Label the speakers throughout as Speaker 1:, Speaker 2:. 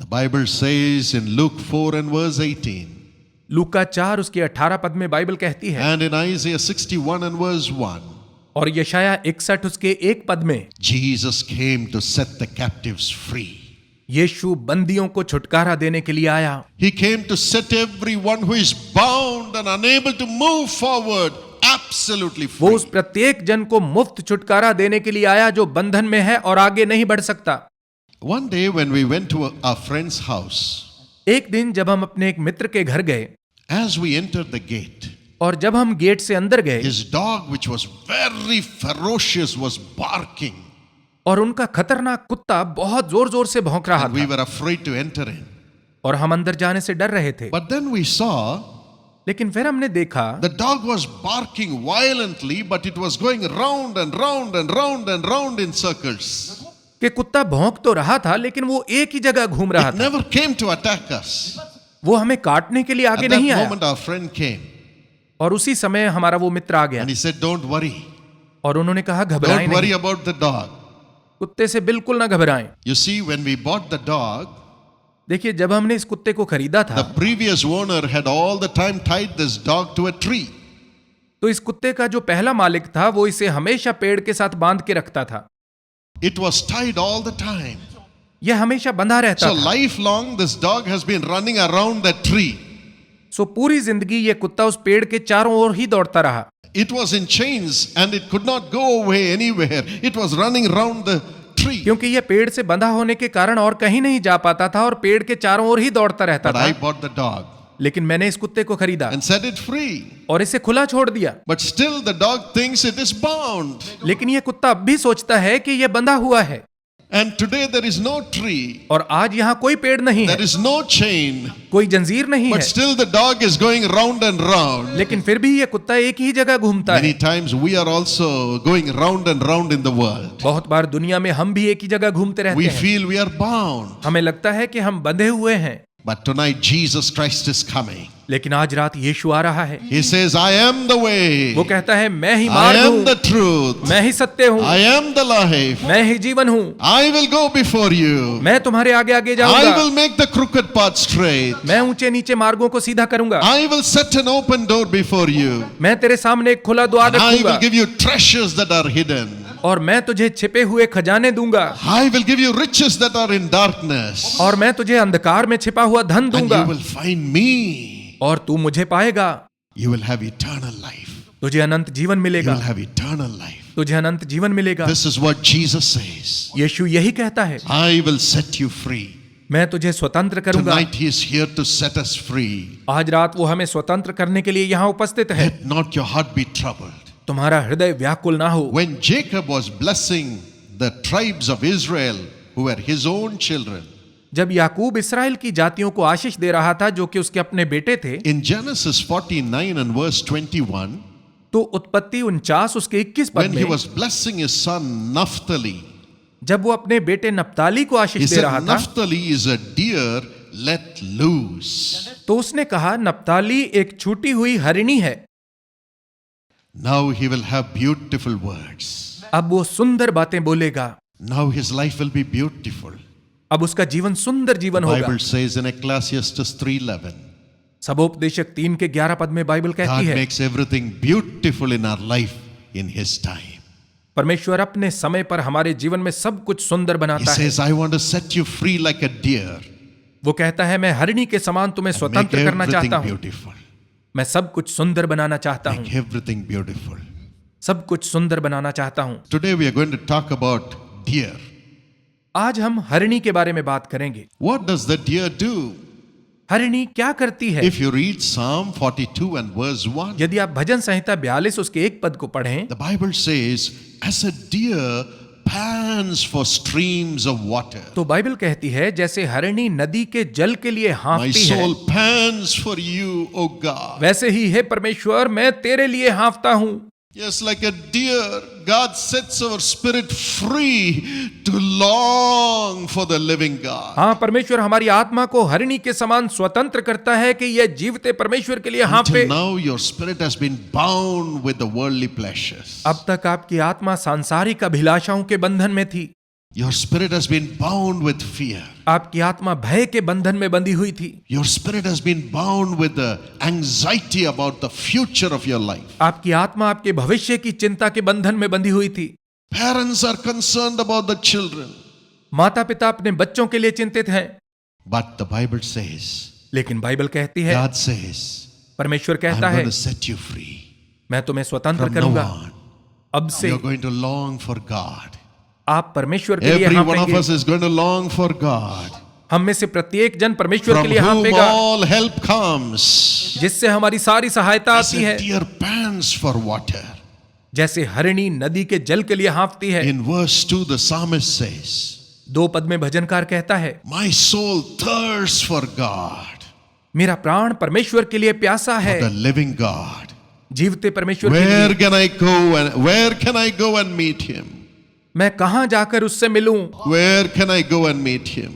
Speaker 1: The Bible says in Luke 4 and verse 18,
Speaker 2: लूका 4 उसके 18 पद में बाइबल कहती है,
Speaker 1: and in Isaiah 61 and verse 1,
Speaker 2: और यशाया 61 उसके 1 पद में,
Speaker 1: Jesus came to set the captives free.
Speaker 2: यीशु बंदियों को छुटकारा देने के लिए आया।
Speaker 1: He came to set everyone who is bound and unable to move forward absolutely
Speaker 2: वो
Speaker 1: free.
Speaker 2: उस प्रत्येक जन को मुफ्त छुटकारा देने के लिए आया जो बंधन में है और आगे नहीं बढ़ सकता।
Speaker 1: One day when we went to our friend's house,
Speaker 2: एक दिन जब हम अपने एक मित्र के घर गए
Speaker 1: as we entered the gate,
Speaker 2: और जब हम गेट से अंदर गए,
Speaker 1: his dog, which was very ferocious, was barking.
Speaker 2: और उनका खतरनाक कुत्ता बहुत जोर जोर से भौंक रहा
Speaker 1: And we
Speaker 2: था
Speaker 1: were afraid to enter in.
Speaker 2: और हम अंदर जाने से डर रहे थे।
Speaker 1: But then we saw
Speaker 2: लेकिन फिर हमने देखा
Speaker 1: the dog was barking violently, but it was going round and round and round and round in circles.
Speaker 2: कि कुत्ता भौंक तो रहा था लेकिन वो एक ही जगह घूम रहा
Speaker 1: It
Speaker 2: था।
Speaker 1: never came to attack us.
Speaker 2: वो हमें काटने के लिए आगे
Speaker 1: At that
Speaker 2: नहीं आया।
Speaker 1: moment, our friend came
Speaker 2: और उसी समय हमारा वो मित्र आ गया
Speaker 1: and he said, "Don't worry.
Speaker 2: और उन्होंने कहा घबराएं
Speaker 1: Don't worry
Speaker 2: नहीं,
Speaker 1: about the dog."
Speaker 2: कुत्ते से बिल्कुल ना घबराएं।
Speaker 1: You see, when we bought the dog,
Speaker 2: देखिए, जब हमने इस कुत्ते को खरीदा
Speaker 1: the
Speaker 2: था
Speaker 1: previous owner had all the time tied this dog to a tree.
Speaker 2: तो इस कुत्ते का जो पहला मालिक था वो इसे हमेशा पेड़ के साथ बांध के रखता था।
Speaker 1: It was tied all the time.
Speaker 2: यह हमेशा बंधा रहता
Speaker 1: So
Speaker 2: था।
Speaker 1: lifelong, this dog has been running around that tree.
Speaker 2: सो पूरी जिंदगी ये कुत्ता उस पेड़ के चारों ओर ही दौड़ता रहा।
Speaker 1: It was in chains and it could not go away anywhere. It was running around the tree.
Speaker 2: क्योंकि यह पेड़ से बंधा होने के कारण और कहीं नहीं जा पाता था और पेड़ के चारों ओर ही दौड़ता रहता
Speaker 1: But
Speaker 2: था।
Speaker 1: I bought the dog
Speaker 2: लेकिन मैंने इस कुत्ते को खरीदा
Speaker 1: and set it free.
Speaker 2: और इसे खुला छोड़ दिया।
Speaker 1: But still the dog thinks it is bound.
Speaker 2: लेकिन यह कुत्ता अब भी सोचता है कि यह बंधा हुआ है।
Speaker 1: And today there is no tree.
Speaker 2: और आज यहाँ कोई पेड़ नहीं है,
Speaker 1: There is no chain.
Speaker 2: कोई जंजीर नहीं
Speaker 1: But
Speaker 2: है,
Speaker 1: still the dog is going round and round.
Speaker 2: लेकिन फिर भी यह कुत्ता एक ही जगह घूमता
Speaker 1: Many
Speaker 2: है।
Speaker 1: times we are also going round and round in the world.
Speaker 2: बहुत बार दुनिया में हम भी एक ही जगह घूमते रहते
Speaker 1: We
Speaker 2: हैं।
Speaker 1: feel we are bound.
Speaker 2: हमें लगता है कि हम बंधे हुए हैं,
Speaker 1: But tonight Jesus Christ is coming.
Speaker 2: लेकिन आज रात यीशु आ रहा है।
Speaker 1: He says, I am the way.
Speaker 2: वो कहता है, मैं ही
Speaker 1: I
Speaker 2: मार्ग
Speaker 1: am
Speaker 2: हूँ,
Speaker 1: the truth.
Speaker 2: मैं ही सत्य हूँ,
Speaker 1: I am the life.
Speaker 2: मैं ही जीवन हूँ,
Speaker 1: I will go before you.
Speaker 2: मैं तुम्हारे आगे आगे
Speaker 1: I
Speaker 2: जाऊंगा,
Speaker 1: will make the crooked path straight.
Speaker 2: मैं ऊंचे नीचे मार्गों को सीधा करूंगा,
Speaker 1: I will set an open door before you.
Speaker 2: मैं तेरे सामने एक खुला द्वार
Speaker 1: And I
Speaker 2: रखूंगा
Speaker 1: will give you treasures that are hidden.
Speaker 2: और मैं तुझे छिपे हुए खजाने दूंगा
Speaker 1: I will give you riches that are in darkness.
Speaker 2: और मैं तुझे अंधकार में छिपा हुआ धन
Speaker 1: And
Speaker 2: दूंगा
Speaker 1: you will find me.
Speaker 2: और तू मुझे पाएगा।
Speaker 1: You will have eternal life.
Speaker 2: तुझे अनंत जीवन
Speaker 1: You
Speaker 2: मिलेगा,
Speaker 1: will have eternal life.
Speaker 2: तुझे अनंत जीवन मिलेगा।
Speaker 1: This is what Jesus says.
Speaker 2: यीशु यही कहता है,
Speaker 1: I will set you free.
Speaker 2: मैं तुझे स्वतंत्र करूंगा।
Speaker 1: Tonight he is here to set us free.
Speaker 2: आज रात वो हमें स्वतंत्र करने के लिए यहाँ उपस्थित है।
Speaker 1: Let not your heart be troubled.
Speaker 2: तुम्हारा हृदय व्याकुल ना हो।
Speaker 1: When Jacob was blessing the tribes of Israel, who were his own children,
Speaker 2: जब याकूब इस्राएल की जातियों को आशीष दे रहा था जो कि उसके अपने बेटे थे,
Speaker 1: in Genesis 49 and verse 21,
Speaker 2: तो उत्पत्ति 49 उसके 21 पद
Speaker 1: when he
Speaker 2: में
Speaker 1: was blessing his son Naphtali,
Speaker 2: जब वो अपने बेटे नप्ताली को
Speaker 1: he
Speaker 2: आशीष दे
Speaker 1: said,
Speaker 2: रहा था,
Speaker 1: Naphtali is a deer let loose.
Speaker 2: तो उसने कहा नप्ताली एक छूटी हुई हरिणी है।
Speaker 1: Now he will have beautiful words.
Speaker 2: अब वो सुंदर बातें बोलेगा,
Speaker 1: Now his life will be beautiful.
Speaker 2: अब उसका जीवन सुंदर जीवन
Speaker 1: The
Speaker 2: होगा।
Speaker 1: Bible says in Ecclesiastes 3:11,
Speaker 2: सबोपदेशक 3 के 11 पद में बाइबल
Speaker 1: God
Speaker 2: कहती है,
Speaker 1: makes everything beautiful in our life in his time.
Speaker 2: परमेश्वर अपने समय पर हमारे जीवन में सब कुछ सुंदर
Speaker 1: He
Speaker 2: बनाता है।
Speaker 1: says, I want to set you free like a deer.
Speaker 2: वो कहता है, मैं हरिणी के समान तुम्हें
Speaker 1: Make
Speaker 2: स्वतंत्र करना
Speaker 1: everything
Speaker 2: चाहता हूँ,
Speaker 1: beautiful.
Speaker 2: मैं सब कुछ सुंदर बनाना चाहता हूँ,
Speaker 1: Make everything beautiful.
Speaker 2: सब कुछ सुंदर बनाना चाहता हूँ।
Speaker 1: Today we are going to talk about deer.
Speaker 2: आज हम हरिणी के बारे में बात करेंगे।
Speaker 1: What does the deer do?
Speaker 2: हरिणी क्या करती है?
Speaker 1: If you read Psalm 42 and verse 1,
Speaker 2: यदि आप भजन संहिता 42 उसके 1 पद को पढ़ें,
Speaker 1: the Bible says, as a deer pants for streams of water,
Speaker 2: तो बाइबल कहती है जैसे हरिणी नदी के जल के लिए
Speaker 1: my
Speaker 2: हाँफती है,
Speaker 1: soul pants for you, O God.
Speaker 2: वैसे ही है परमेश्वर, मैं तेरे लिए हाँफता हूँ।
Speaker 1: Yes, like a deer, God sets our spirit free to long for the living God.
Speaker 2: हाँ, परमेश्वर हमारी आत्मा को हरिणी के समान स्वतंत्र करता है कि यह जीवते परमेश्वर के लिए हाँफे।
Speaker 1: Until now, your spirit has been bound with the worldly pleasures.
Speaker 2: अब तक आपकी आत्मा सांसारिक अभिलाषाओं के बंधन में थी,
Speaker 1: Your spirit has been bound with fear.
Speaker 2: आपकी आत्मा भय के बंधन में बंधी हुई थी।
Speaker 1: Your spirit has been bound with the anxiety about the future of your life.
Speaker 2: आपकी आत्मा आपके भविष्य की चिंता के बंधन में बंधी हुई थी।
Speaker 1: Parents are concerned about the children.
Speaker 2: माता पिता अपने बच्चों के लिए चिंतित हैं।
Speaker 1: But the Bible says,
Speaker 2: लेकिन बाइबल कहती है,
Speaker 1: God says,
Speaker 2: परमेश्वर
Speaker 1: I'm
Speaker 2: कहता है,
Speaker 1: going to set you free.
Speaker 2: मैं तुम्हें स्वतंत्र
Speaker 1: From now
Speaker 2: करूंगा।
Speaker 1: on,
Speaker 2: अब से
Speaker 1: you're going to long for God.
Speaker 2: आप परमेश्वर के लिए
Speaker 1: Every one of
Speaker 2: हाँफेंगे।
Speaker 1: us is going to long for God.
Speaker 2: हम में से प्रत्येक जन परमेश्वर
Speaker 1: From
Speaker 2: के लिए
Speaker 1: whom
Speaker 2: हाँफेगा,
Speaker 1: all help comes.
Speaker 2: जिससे हमारी सारी सहायता
Speaker 1: As
Speaker 2: आती
Speaker 1: a
Speaker 2: है।
Speaker 1: deer pants for water.
Speaker 2: जैसे हरिणी नदी के जल के लिए हाँफती है।
Speaker 1: In verse 2, the psalmist says,
Speaker 2: 2 पद में भजनकार कहता है,
Speaker 1: My soul thirsts for God,
Speaker 2: मेरा प्राण परमेश्वर के लिए प्यासा
Speaker 1: for
Speaker 2: है,
Speaker 1: the living God.
Speaker 2: जीवते परमेश्वर के
Speaker 1: Where
Speaker 2: लिए।
Speaker 1: can I go and meet him?
Speaker 2: मैं कहां जाकर उससे मिलूं?
Speaker 1: Where can I go and meet him?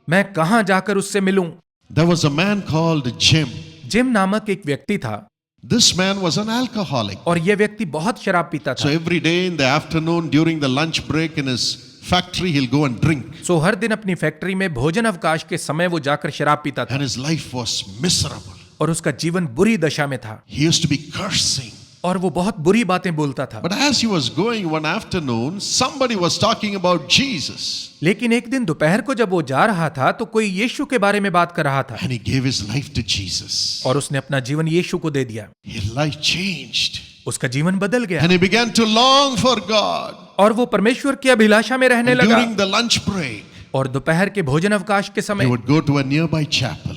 Speaker 2: मैं कहां जाकर उससे मिलूं?
Speaker 1: There was a man called Jim.
Speaker 2: Gym नामक एक व्यक्ति था
Speaker 1: This man was an alcoholic.
Speaker 2: और यह व्यक्ति बहुत शराब पीता
Speaker 1: So
Speaker 2: था।
Speaker 1: every day in the afternoon during the lunch break in his factory, he'll go and drink.
Speaker 2: सो हर दिन अपनी फैक्ट्री में भोजन अवकाश के समय वो जाकर शराब पीता था
Speaker 1: And his life was miserable.
Speaker 2: और उसका जीवन बुरी दशा में था
Speaker 1: He used to be cursing.
Speaker 2: और वो बहुत बुरी बातें बोलता था।
Speaker 1: But as he was going one afternoon, somebody was talking about Jesus.
Speaker 2: लेकिन एक दिन दोपहर को जब वो जा रहा था तो कोई यीशु के बारे में बात कर रहा था
Speaker 1: And he gave his life to Jesus.
Speaker 2: और उसने अपना जीवन यीशु को दे दिया।
Speaker 1: His life changed.
Speaker 2: उसका जीवन बदल गया
Speaker 1: And he began to long for God.
Speaker 2: और वो परमेश्वर की अभिलाषा में रहने
Speaker 1: And
Speaker 2: लगा।
Speaker 1: during the lunch break,
Speaker 2: और दोपहर के भोजन अवकाश के
Speaker 1: he
Speaker 2: समय
Speaker 1: would go to a nearby chapel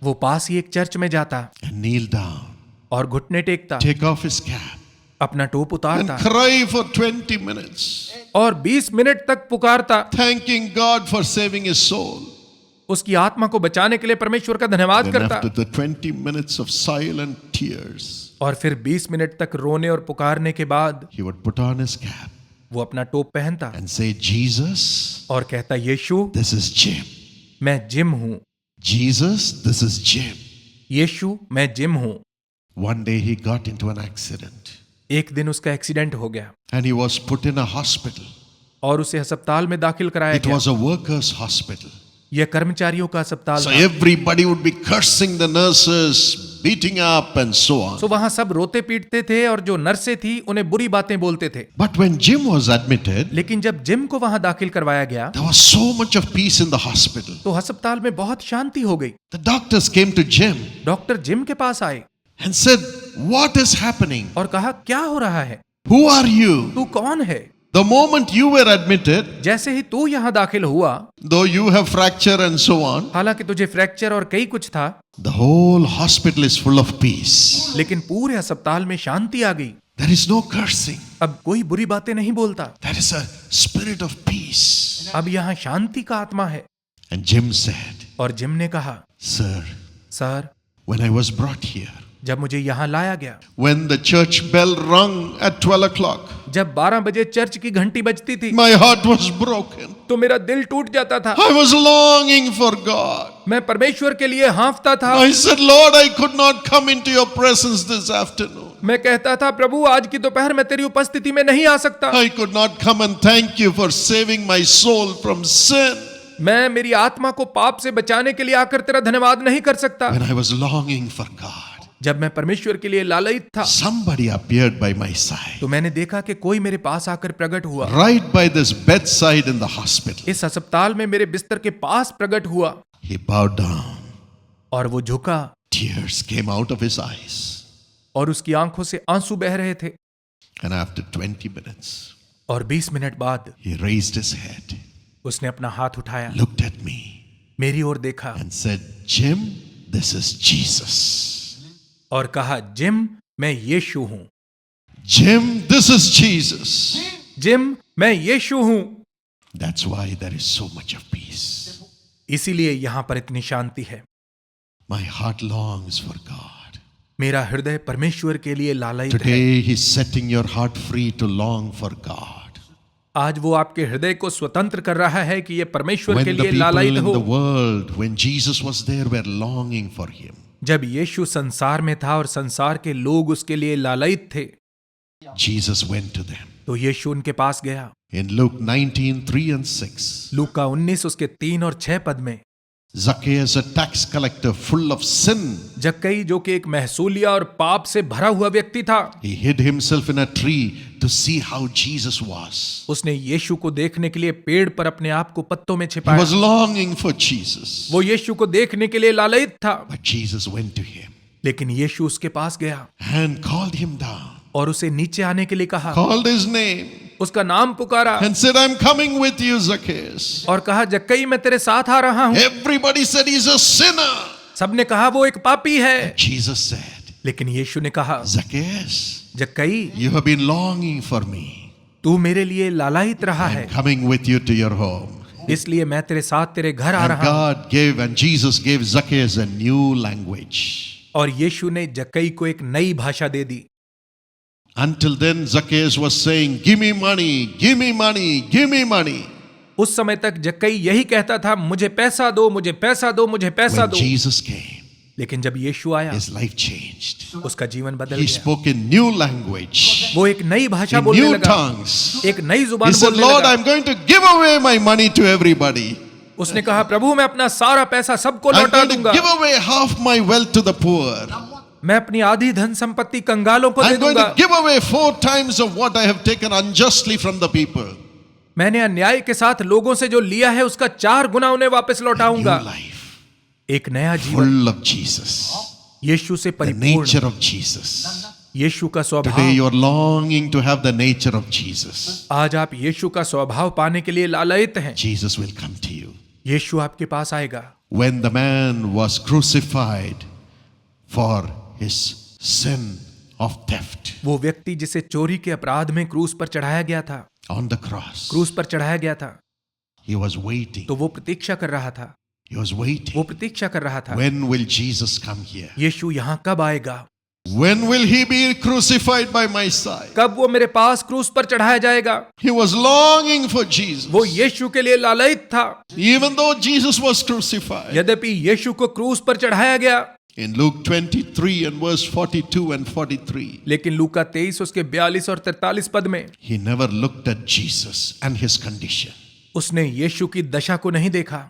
Speaker 2: वो पास ही एक चर्च में जाता
Speaker 1: and kneel down,
Speaker 2: और घुटने टेकता,
Speaker 1: take off his cap,
Speaker 2: अपना टोप
Speaker 1: and
Speaker 2: उतारता
Speaker 1: cry for 20 minutes,
Speaker 2: और 20 मिनट तक पुकारता,
Speaker 1: thanking God for saving his soul.
Speaker 2: उसकी आत्मा को बचाने के लिए परमेश्वर का धन्यवाद
Speaker 1: Then
Speaker 2: करता।
Speaker 1: after the 20 minutes of silent tears,
Speaker 2: और फिर 20 मिनट तक रोने और पुकारने के बाद
Speaker 1: he would put on his cap
Speaker 2: वो अपना टोप पहनता
Speaker 1: and say, Jesus,
Speaker 2: और कहता, यीशु
Speaker 1: this is Jim.
Speaker 2: मैं जिम हूं,
Speaker 1: Jesus, this is Jim.
Speaker 2: यीशु मैं जिम हूं।
Speaker 1: One day he got into an accident
Speaker 2: एक दिन उसका एक्सीडेंट हो गया
Speaker 1: and he was put in a hospital.
Speaker 2: और उसे अस्पताल में दाखिल कराया
Speaker 1: It
Speaker 2: गया।
Speaker 1: was a workers' hospital.
Speaker 2: यह कर्मचारियों का अस्पताल
Speaker 1: So
Speaker 2: था।
Speaker 1: everybody would be cursing the nurses, beating up and so on.
Speaker 2: तो वहां सब रोते पीटते थे और जो नर्सें थी उन्हें बुरी बातें बोलते थे।
Speaker 1: But when Jim was admitted,
Speaker 2: लेकिन जब जिम को वहां दाखिल करवाया गया
Speaker 1: there was so much of peace in the hospital.
Speaker 2: तो अस्पताल में बहुत शांति हो गई।
Speaker 1: The doctors came to Jim
Speaker 2: doctor gym के पास आए
Speaker 1: and said, What is happening?
Speaker 2: और कहा, क्या हो रहा है?
Speaker 1: Who are you?
Speaker 2: तू कौन है?
Speaker 1: The moment you were admitted,
Speaker 2: जैसे ही तू यहाँ दाखिल हुआ,
Speaker 1: though you have fracture and so on,
Speaker 2: हालांकि तुझे फ्रैक्चर और कई कुछ था,
Speaker 1: the whole hospital is full of peace.
Speaker 2: लेकिन पूरे अस्पताल में शांति आ गई।
Speaker 1: There is no cursing.
Speaker 2: अब कोई बुरी बातें नहीं बोलता।
Speaker 1: There is a spirit of peace.
Speaker 2: अब यहाँ शांति का आत्मा है।
Speaker 1: And Jim said,
Speaker 2: और जिम ने कहा,
Speaker 1: Sir,
Speaker 2: sir,
Speaker 1: when I was brought here,
Speaker 2: जब मुझे यहाँ लाया गया,
Speaker 1: when the church bell rung at 12 o'clock,
Speaker 2: जब 12 बजे चर्च की घंटी बजती थी,
Speaker 1: my heart was broken.
Speaker 2: तो मेरा दिल टूट जाता था।
Speaker 1: I was longing for God.
Speaker 2: मैं परमेश्वर के लिए हाँफता था।
Speaker 1: I said, Lord, I could not come into your presence this afternoon.
Speaker 2: मैं कहता था, प्रभु आज की दोपहर में तेरी उपस्थिति में नहीं आ सकता।
Speaker 1: I could not come and thank you for saving my soul from sin.
Speaker 2: मैं मेरी आत्मा को पाप से बचाने के लिए आकर तेरा धन्यवाद नहीं कर सकता।
Speaker 1: When I was longing for God,
Speaker 2: जब मैं परमेश्वर के लिए लालयित था,
Speaker 1: somebody appeared by my side,
Speaker 2: तो मैंने देखा कि कोई मेरे पास आकर प्रकट हुआ।
Speaker 1: right by this bedside in the hospital.
Speaker 2: इस अस्पताल में मेरे बिस्तर के पास प्रकट हुआ
Speaker 1: He bowed down.
Speaker 2: और वो झुका
Speaker 1: Tears came out of his eyes.
Speaker 2: और उसकी आंखों से आंसू बह रहे थे।
Speaker 1: And after 20 minutes,
Speaker 2: और 20 मिनट बाद
Speaker 1: he raised his head,
Speaker 2: उसने अपना हाथ उठाया,
Speaker 1: looked at me,
Speaker 2: मेरी ओर देखा
Speaker 1: and said, Jim, this is Jesus.
Speaker 2: और कहा, जिम मैं यीशु हूं।
Speaker 1: Jim, this is Jesus.
Speaker 2: Gym मैं यीशु हूं।
Speaker 1: That's why there is so much of peace.
Speaker 2: इसीलिए यहां पर इतनी शांति है।
Speaker 1: My heart longs for God.
Speaker 2: मेरा हृदय परमेश्वर के लिए लालयित है।
Speaker 1: Today he's setting your heart free to long for God.
Speaker 2: आज वो आपके हृदय को स्वतंत्र कर रहा है कि ये परमेश्वर
Speaker 1: When
Speaker 2: के
Speaker 1: the
Speaker 2: लिए
Speaker 1: people
Speaker 2: लालयित
Speaker 1: in
Speaker 2: हो।
Speaker 1: the world, when Jesus was there, were longing for him.
Speaker 2: जब यीशु संसार में था और संसार के लोग उसके लिए लालयित थे,
Speaker 1: Jesus went to them
Speaker 2: तो यीशु उनके पास गया।
Speaker 1: In Luke 19:3 and 6,
Speaker 2: लूका 19 उसके 3 और 6 पद में
Speaker 1: Zacchaeus, a tax collector full of sin,
Speaker 2: जक्कई जो कि एक महसूलिया और पाप से भरा हुआ व्यक्ति था,
Speaker 1: he hid himself in a tree to see how Jesus was.
Speaker 2: उसने यीशु को देखने के लिए पेड़ पर अपने आप को पत्तों में
Speaker 1: He
Speaker 2: छिपाया।
Speaker 1: was longing for Jesus,
Speaker 2: वो यीशु को देखने के लिए लालयित था,
Speaker 1: but Jesus went to him
Speaker 2: लेकिन यीशु उसके पास गया
Speaker 1: and called him down,
Speaker 2: और उसे नीचे आने के लिए कहा,
Speaker 1: called his name,
Speaker 2: उसका नाम पुकारा
Speaker 1: and said, I'm coming with you, Zacchaeus.
Speaker 2: और कहा, जक्कई मैं तेरे साथ आ रहा हूं।
Speaker 1: Everybody said he's a sinner.
Speaker 2: सबने कहा वो एक पापी है,
Speaker 1: Jesus said,
Speaker 2: लेकिन यीशु ने कहा,
Speaker 1: Zacchaeus,
Speaker 2: जक्कई
Speaker 1: you have been longing for me.
Speaker 2: तू मेरे लिए लालायित रहा है,
Speaker 1: I'm coming with you to your home.
Speaker 2: इसलिए मैं तेरे साथ तेरे घर आ
Speaker 1: And
Speaker 2: रहा हूं।
Speaker 1: God gave, and Jesus gave Zacchaeus a new language.
Speaker 2: और यीशु ने जक्कई को एक नई भाषा दे दी।
Speaker 1: Until then, Zacchaeus was saying, give me money, give me money, give me money.
Speaker 2: उस समय तक जक्कई यही कहता था, मुझे पैसा दो, मुझे पैसा दो, मुझे पैसा
Speaker 1: When
Speaker 2: दो।
Speaker 1: Jesus came,
Speaker 2: लेकिन जब यीशु आया,
Speaker 1: his life changed.
Speaker 2: उसका जीवन बदल
Speaker 1: He
Speaker 2: गया।
Speaker 1: spoke in new language,
Speaker 2: वो एक नई भाषा
Speaker 1: in
Speaker 2: बोलने
Speaker 1: new
Speaker 2: लगा,
Speaker 1: tongues.
Speaker 2: एक नई
Speaker 1: He
Speaker 2: जुबान
Speaker 1: said,
Speaker 2: बोलने
Speaker 1: Lord,
Speaker 2: लगा।
Speaker 1: I'm going to give away my money to everybody.
Speaker 2: उसने कहा, प्रभु मैं अपना सारा पैसा सबको
Speaker 1: I'm
Speaker 2: लौटा
Speaker 1: going to
Speaker 2: दूंगा।
Speaker 1: give away half my wealth to the poor.
Speaker 2: मैं अपनी आधी धन संपत्ति कंगालों को दे
Speaker 1: I'm going
Speaker 2: दूंगा।
Speaker 1: to give away 4 times of what I have taken unjustly from the people.
Speaker 2: मैंने अन्याय के साथ लोगों से जो लिया है उसका 4 गुना उन्हें वापस
Speaker 1: New
Speaker 2: लौटाऊंगा।
Speaker 1: life,
Speaker 2: एक नया जीवन,
Speaker 1: full of Jesus,
Speaker 2: यीशु से
Speaker 1: the
Speaker 2: परिपूर्ण,
Speaker 1: nature of Jesus.
Speaker 2: यीशु का
Speaker 1: Today
Speaker 2: स्वभाव।
Speaker 1: you are longing to have the nature of Jesus.
Speaker 2: आज आप यीशु का स्वभाव पाने के लिए लालयित हैं।
Speaker 1: Jesus will come to you.
Speaker 2: यीशु आपके पास आएगा।
Speaker 1: When the man was crucified for his sin of theft
Speaker 2: वो व्यक्ति जिसे चोरी के अपराध में क्रूस पर चढ़ाया गया था,
Speaker 1: on the cross,
Speaker 2: क्रूस पर चढ़ाया गया था,
Speaker 1: he was waiting.
Speaker 2: तो वो प्रतीक्षा कर रहा था,
Speaker 1: He was waiting.
Speaker 2: वो प्रतीक्षा कर रहा था,
Speaker 1: When will Jesus come here?
Speaker 2: यीशु यहाँ कब आएगा,
Speaker 1: When will he be crucified by my side?
Speaker 2: कब वो मेरे पास क्रूस पर चढ़ाया जाएगा।
Speaker 1: He was longing for Jesus.
Speaker 2: वो यीशु के लिए लालयित था,
Speaker 1: Even though Jesus was crucified.
Speaker 2: यद्यपि यीशु को क्रूस पर चढ़ाया गया।
Speaker 1: In Luke 23 and verse 42 and 43,
Speaker 2: लेकिन लूका 23 उसके 42 और 43 पद में
Speaker 1: he never looked at Jesus and his condition.
Speaker 2: उसने यीशु की दशा को नहीं देखा।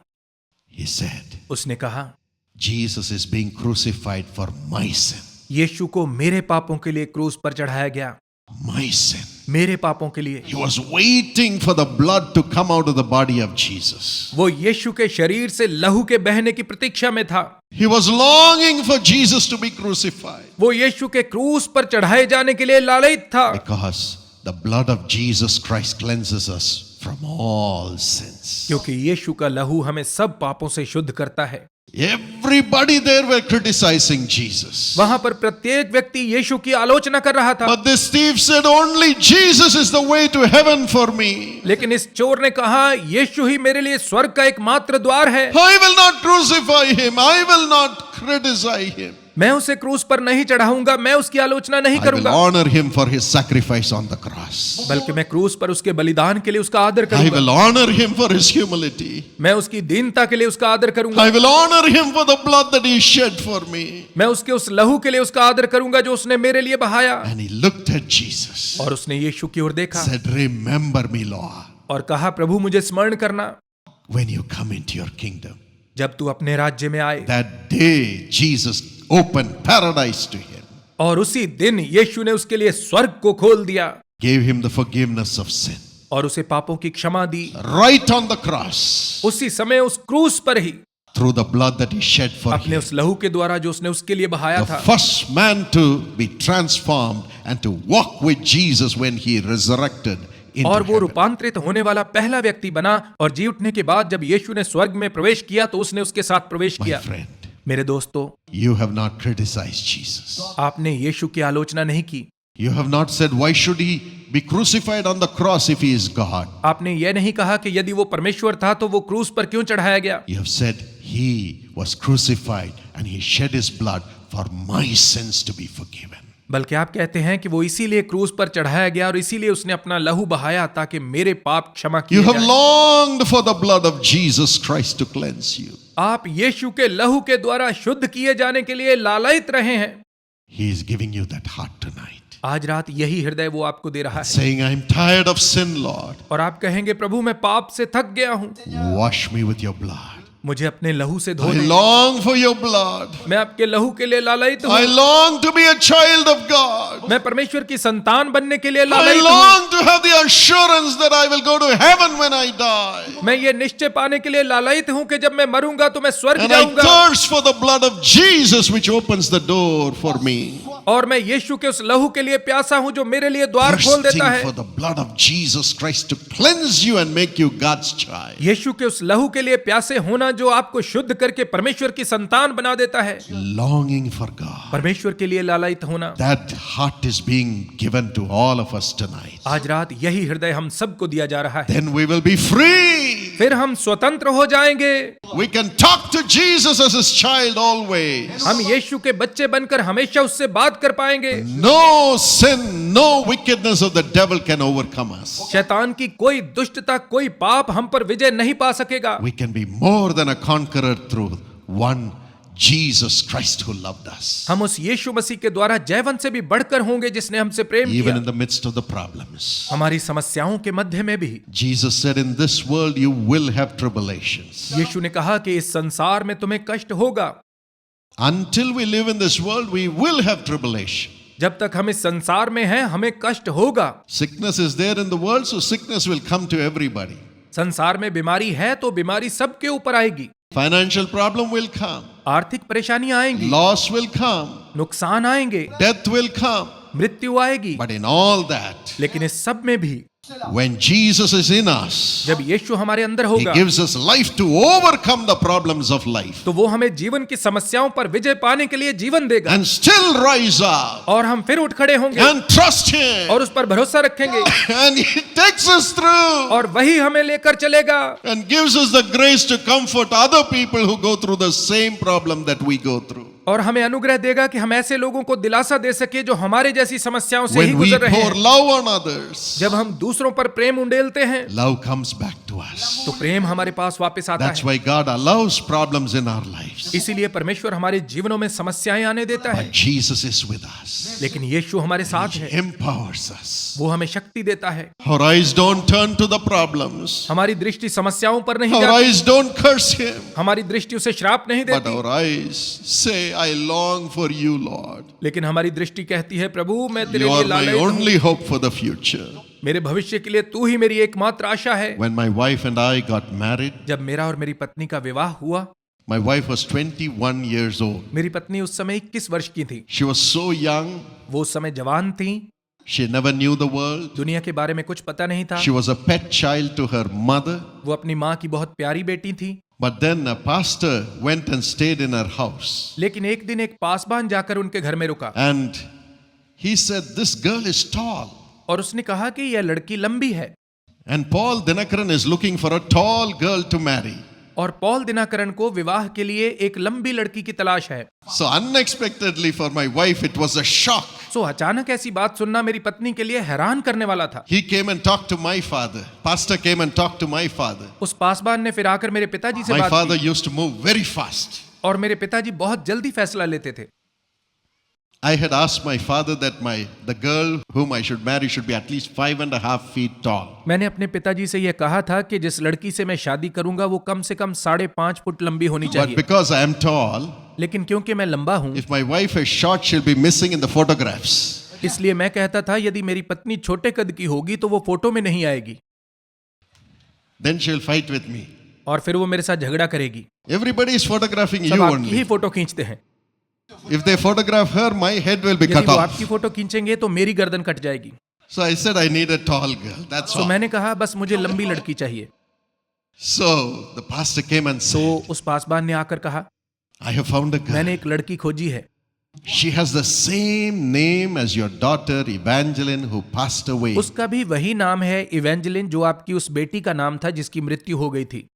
Speaker 1: He said,
Speaker 2: उसने कहा,
Speaker 1: Jesus is being crucified for my sin.
Speaker 2: यीशु को मेरे पापों के लिए क्रूस पर चढ़ाया गया,
Speaker 1: My sin.
Speaker 2: मेरे पापों के लिए।
Speaker 1: He was waiting for the blood to come out of the body of Jesus.
Speaker 2: वो यीशु के शरीर से लहू के बहने की प्रतीक्षा में था।
Speaker 1: He was longing for Jesus to be crucified
Speaker 2: वो यीशु के क्रूस पर चढ़ाए जाने के लिए लालयित था,
Speaker 1: because the blood of Jesus Christ cleanses us from all sins.
Speaker 2: क्योंकि यीशु का लहू हमें सब पापों से शुद्ध करता है।
Speaker 1: Everybody there were criticizing Jesus.
Speaker 2: वहां पर प्रत्येक व्यक्ति यीशु की आलोचना कर रहा था,
Speaker 1: But this thief said, only Jesus is the way to heaven for me.
Speaker 2: लेकिन इस चोर ने कहा, यीशु ही मेरे लिए स्वर्ग का एकमात्र द्वार है।
Speaker 1: I will not crucify him. I will not criticize him.
Speaker 2: मैं उसे क्रूस पर नहीं चढ़ाऊंगा, मैं उसकी आलोचना नहीं
Speaker 1: I will
Speaker 2: करूंगा,
Speaker 1: honor him for his sacrifice on the cross.
Speaker 2: बल्कि मैं क्रूस पर उसके बलिदान के लिए उसका आदर
Speaker 1: I
Speaker 2: करूंगा,
Speaker 1: will honor him for his humility.
Speaker 2: मैं उसकी दीनता के लिए उसका आदर करूंगा,
Speaker 1: I will honor him for the blood that he shed for me.
Speaker 2: मैं उसके उस लहू के लिए उसका आदर करूंगा जो उसने मेरे लिए बहाया।
Speaker 1: And he looked at Jesus,
Speaker 2: और उसने यीशु की ओर देखा
Speaker 1: said, remember me, Lord,
Speaker 2: और कहा, प्रभु मुझे स्मरण करना
Speaker 1: when you come into your kingdom.
Speaker 2: जब तू अपने राज्य में आए।
Speaker 1: That day, Jesus opened paradise to him,
Speaker 2: और उसी दिन यीशु ने उसके लिए स्वर्ग को खोल दिया
Speaker 1: gave him the forgiveness of sin.
Speaker 2: और उसे पापों की क्षमा दी,
Speaker 1: Right on the cross,
Speaker 2: उसी समय उस क्रूस पर ही,
Speaker 1: through the blood that he shed for
Speaker 2: अपने
Speaker 1: him.
Speaker 2: उस लहू के द्वारा जो उसने उसके लिए बहाया
Speaker 1: The
Speaker 2: था।
Speaker 1: first man to be transformed and to walk with Jesus when he resurrected into
Speaker 2: और वो
Speaker 1: heaven.
Speaker 2: रूपांतरित होने वाला पहला व्यक्ति बना और जी उठने के बाद जब यीशु ने स्वर्ग में प्रवेश किया तो उसने उसके साथ प्रवेश
Speaker 1: My
Speaker 2: किया।
Speaker 1: friend,
Speaker 2: मेरे दोस्तों,
Speaker 1: you have not criticized Jesus.
Speaker 2: आपने यीशु की आलोचना नहीं की,
Speaker 1: You have not said, why should he be crucified on the cross if he is God?
Speaker 2: आपने यह नहीं कहा कि यदि वो परमेश्वर था तो वो क्रूस पर क्यों चढ़ाया गया।
Speaker 1: You have said, he was crucified and he shed his blood for my sins to be forgiven.
Speaker 2: बल्कि आप कहते हैं कि वो इसीलिए क्रूस पर चढ़ाया गया और इसीलिए उसने अपना लहू बहाया ताकि मेरे पाप क्षमा
Speaker 1: You
Speaker 2: किए
Speaker 1: have
Speaker 2: जाएं।
Speaker 1: longed for the blood of Jesus Christ to cleanse you.
Speaker 2: आप यीशु के लहू के द्वारा शुद्ध किए जाने के लिए लालयित रहे हैं।
Speaker 1: He is giving you that heart tonight.
Speaker 2: आज रात यही हृदय वो आपको दे रहा है,
Speaker 1: saying, I'm tired of sin, Lord.
Speaker 2: और आप कहेंगे प्रभु मैं पाप से थक गया हूं,
Speaker 1: Wash me with your blood.
Speaker 2: मुझे अपने लहू से धो
Speaker 1: I
Speaker 2: they.
Speaker 1: long for your blood.
Speaker 2: मैं आपके लहू के लिए लालायित
Speaker 1: I
Speaker 2: हूं,
Speaker 1: long to be a child of God.
Speaker 2: मैं परमेश्वर की संतान बनने के लिए
Speaker 1: I
Speaker 2: लालायित हूं।
Speaker 1: long to have the assurance that I will go to heaven when I die.
Speaker 2: मैं ये निश्चय पाने के लिए लालायित हूं कि जब मैं मरूंगा तो मैं स्वर्ग
Speaker 1: And I
Speaker 2: जाऊंगा,
Speaker 1: thirst for the blood of Jesus which opens the door for me.
Speaker 2: और मैं यीशु के उस लहू के लिए प्यासा हूं जो मेरे लिए द्वार खोल
Speaker 1: Thirsting
Speaker 2: देता है।
Speaker 1: for the blood of Jesus Christ to cleanse you and make you God's child.
Speaker 2: यीशु के उस लहू के लिए प्यासे होना जो आपको शुद्ध करके परमेश्वर की संतान बना देता है।
Speaker 1: Longing for God.
Speaker 2: परमेश्वर के लिए लालायित होना,
Speaker 1: That heart is being given to all of us tonight.
Speaker 2: आज रात यही हृदय हम सबको दिया जा रहा है।
Speaker 1: Then we will be free.
Speaker 2: फिर हम स्वतंत्र हो जाएंगे।
Speaker 1: We can talk to Jesus as his child always.
Speaker 2: हम यीशु के बच्चे बनकर हमेशा उससे बात कर पाएंगे।
Speaker 1: No sin, no wickedness of the devil can overcome us.
Speaker 2: शैतान की कोई दुष्टता, कोई पाप हम पर विजय नहीं पा सकेगा।
Speaker 1: We can be more than a conqueror through one Jesus Christ who loved us.
Speaker 2: हम उस यीशु मसीह के द्वारा जयवंत से भी बढ़कर होंगे जिसने हमसे प्रेम
Speaker 1: Even
Speaker 2: किया।
Speaker 1: in the midst of the problems.
Speaker 2: हमारी समस्याओं के मध्य में भी
Speaker 1: Jesus said, in this world you will have tribulations.
Speaker 2: यीशु ने कहा कि इस संसार में तुम्हें कष्ट होगा।
Speaker 1: Until we live in this world, we will have tribulation.
Speaker 2: जब तक हम इस संसार में हैं हमें कष्ट होगा।
Speaker 1: Sickness is there in the world, so sickness will come to everybody.
Speaker 2: संसार में बीमारी है तो बीमारी सबके ऊपर आएगी।
Speaker 1: Financial problem will come.
Speaker 2: आर्थिक परेशानियां आएंगी,
Speaker 1: Loss will come.
Speaker 2: नुकसान आएंगे,
Speaker 1: Death will come.
Speaker 2: मृत्यु आएगी।
Speaker 1: But in all that,
Speaker 2: लेकिन इस सब में भी
Speaker 1: when Jesus is in us,
Speaker 2: जब यीशु हमारे अंदर
Speaker 1: he
Speaker 2: होगा
Speaker 1: gives us life to overcome the problems of life
Speaker 2: तो वो हमें जीवन की समस्याओं पर विजय पाने के लिए जीवन देगा,
Speaker 1: and still rise up
Speaker 2: और हम फिर उठ खड़े होंगे
Speaker 1: and trust him.
Speaker 2: और उस पर भरोसा रखेंगे,
Speaker 1: And he takes us through
Speaker 2: और वही हमें लेकर चलेगा
Speaker 1: and gives us the grace to comfort other people who go through the same problem that we go through.
Speaker 2: और हमें अनुग्रह देगा कि हम ऐसे लोगों को दिलासा दे सके जो हमारे जैसी समस्याओं से ही
Speaker 1: When we
Speaker 2: गुजर रहे
Speaker 1: pour
Speaker 2: हैं।
Speaker 1: love on others,
Speaker 2: जब हम दूसरों पर प्रेम उंडेलते हैं
Speaker 1: love comes back to us.
Speaker 2: तो प्रेम हमारे पास वापस आता
Speaker 1: That's
Speaker 2: है।
Speaker 1: why God allows problems in our lives.
Speaker 2: इसीलिए परमेश्वर हमारे जीवनों में समस्याएं आने देता है,
Speaker 1: But Jesus is with us.
Speaker 2: लेकिन यीशु हमारे साथ
Speaker 1: He
Speaker 2: है,
Speaker 1: empowers us.
Speaker 2: वो हमें शक्ति देता है।
Speaker 1: Our eyes don't turn to the problems.
Speaker 2: हमारी दृष्टि समस्याओं पर नहीं
Speaker 1: Our
Speaker 2: जाती,
Speaker 1: eyes don't curse him.
Speaker 2: हमारी दृष्टि उसे श्राप नहीं
Speaker 1: But
Speaker 2: देती,
Speaker 1: our eyes say, I long for you, Lord.
Speaker 2: लेकिन हमारी दृष्टि कहती है प्रभु मैं तेरे
Speaker 1: You
Speaker 2: लिए
Speaker 1: are my
Speaker 2: लालायित हूं,
Speaker 1: only hope for the future.
Speaker 2: मेरे भविष्य के लिए तू ही मेरी एकमात्र आशा है।
Speaker 1: When my wife and I got married,
Speaker 2: जब मेरा और मेरी पत्नी का विवाह हुआ,
Speaker 1: my wife was 21 years old.
Speaker 2: मेरी पत्नी उस समय 21 वर्ष की थी।
Speaker 1: She was so young.
Speaker 2: वो उस समय जवान थी,
Speaker 1: She never knew the world.
Speaker 2: दुनिया के बारे में कुछ पता नहीं था।
Speaker 1: She was a pet child to her mother.
Speaker 2: वो अपनी माँ की बहुत प्यारी बेटी थी।
Speaker 1: But then a pastor went and stayed in her house.
Speaker 2: लेकिन एक दिन एक पासबान जाकर उनके घर में रुका
Speaker 1: And he said, this girl is tall.
Speaker 2: और उसने कहा कि यह लड़की लंबी है,
Speaker 1: And Paul Dinakaran is looking for a tall girl to marry.
Speaker 2: और पॉल दिनाकरन को विवाह के लिए एक लंबी लड़की की तलाश है।
Speaker 1: So unexpectedly for my wife, it was a shock.
Speaker 2: सो अचानक ऐसी बात सुनना मेरी पत्नी के लिए हैरान करने वाला था।
Speaker 1: He came and talked to my father. Pastor came and talked to my father.
Speaker 2: उस पासबान ने फिर आकर मेरे पिताजी से
Speaker 1: My
Speaker 2: बात
Speaker 1: father
Speaker 2: की,
Speaker 1: used to move very fast.
Speaker 2: और मेरे पिताजी बहुत जल्दी फैसला लेते थे।
Speaker 1: I had asked my father that the girl whom I should marry should be at least 5.5 feet tall.
Speaker 2: मैंने अपने पिताजी से यह कहा था कि जिस लड़की से मैं शादी करूंगा वो कम से कम 5.5 फुट लंबी होनी
Speaker 1: But
Speaker 2: चाहिए,
Speaker 1: because I am tall,
Speaker 2: लेकिन क्योंकि मैं लंबा हूं
Speaker 1: if my wife is short, she'll be missing in the photographs.
Speaker 2: इसलिए मैं कहता था यदि मेरी पत्नी छोटे कद की होगी तो वो फोटो में नहीं आएगी
Speaker 1: Then she'll fight with me.
Speaker 2: और फिर वो मेरे साथ झगड़ा करेगी।
Speaker 1: Everybody is photographing
Speaker 2: सब
Speaker 1: you
Speaker 2: आपकी ही
Speaker 1: only.
Speaker 2: फोटो खींचते हैं,
Speaker 1: If they photograph her, my head will be
Speaker 2: यदि
Speaker 1: cut
Speaker 2: वो
Speaker 1: off.
Speaker 2: आपकी फोटो खींचेंगे तो मेरी गर्दन कट जाएगी।
Speaker 1: So I said I need a tall girl. That's
Speaker 2: तो
Speaker 1: all.
Speaker 2: मैंने कहा बस मुझे लंबी लड़की चाहिए।
Speaker 1: So the pastor came and
Speaker 2: तो
Speaker 1: said,
Speaker 2: उस पासबान ने आकर कहा
Speaker 1: I have found a girl.
Speaker 2: मैंने एक लड़की खोजी है,
Speaker 1: She has the same name as your daughter Evangeline who passed away.
Speaker 2: उसका भी वही नाम है इवेंजेलिन जो आपकी उस बेटी का नाम था जिसकी मृत्यु हो गई थी।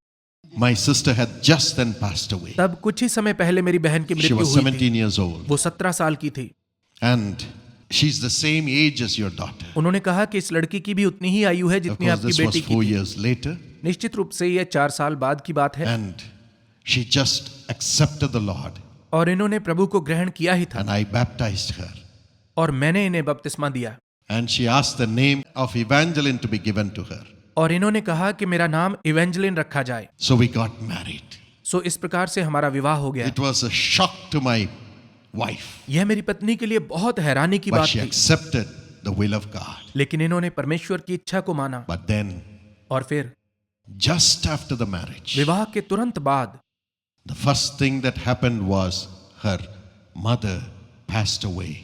Speaker 1: My sister had just then passed away.
Speaker 2: तब कुछ ही समय पहले मेरी बहन की
Speaker 1: She
Speaker 2: मृत्यु
Speaker 1: was
Speaker 2: हुई थी।
Speaker 1: 17 years old.
Speaker 2: वो 17 साल की थी।
Speaker 1: And she's the same age as your daughter.
Speaker 2: उन्होंने कहा कि इस लड़की की भी उतनी ही आयु है
Speaker 1: Of
Speaker 2: जितनी
Speaker 1: course,
Speaker 2: आपकी
Speaker 1: this was
Speaker 2: बेटी
Speaker 1: 4
Speaker 2: की थी।
Speaker 1: years later.
Speaker 2: निश्चित रूप से यह 4 साल बाद की बात है,
Speaker 1: And she just accepted the Lord.
Speaker 2: और इन्होंने प्रभु को ग्रहण किया ही था,
Speaker 1: And I baptized her.
Speaker 2: और मैंने इन्हें बपतिस्मा दिया।
Speaker 1: And she asked the name of Evangeline to be given to her.
Speaker 2: और इन्होंने कहा कि मेरा नाम इवेंजलिन रखा जाए।
Speaker 1: So we got married.
Speaker 2: सो इस प्रकार से हमारा विवाह हो गया।
Speaker 1: It was a shock to my wife,
Speaker 2: यह मेरी पत्नी के लिए बहुत हैरानी की
Speaker 1: but
Speaker 2: बात
Speaker 1: she
Speaker 2: थी,
Speaker 1: accepted the will of God.
Speaker 2: लेकिन इन्होंने परमेश्वर की इच्छा को माना।
Speaker 1: But then,
Speaker 2: और फिर
Speaker 1: just after the marriage,
Speaker 2: विवाह के तुरंत बाद
Speaker 1: the first thing that happened was her mother passed away,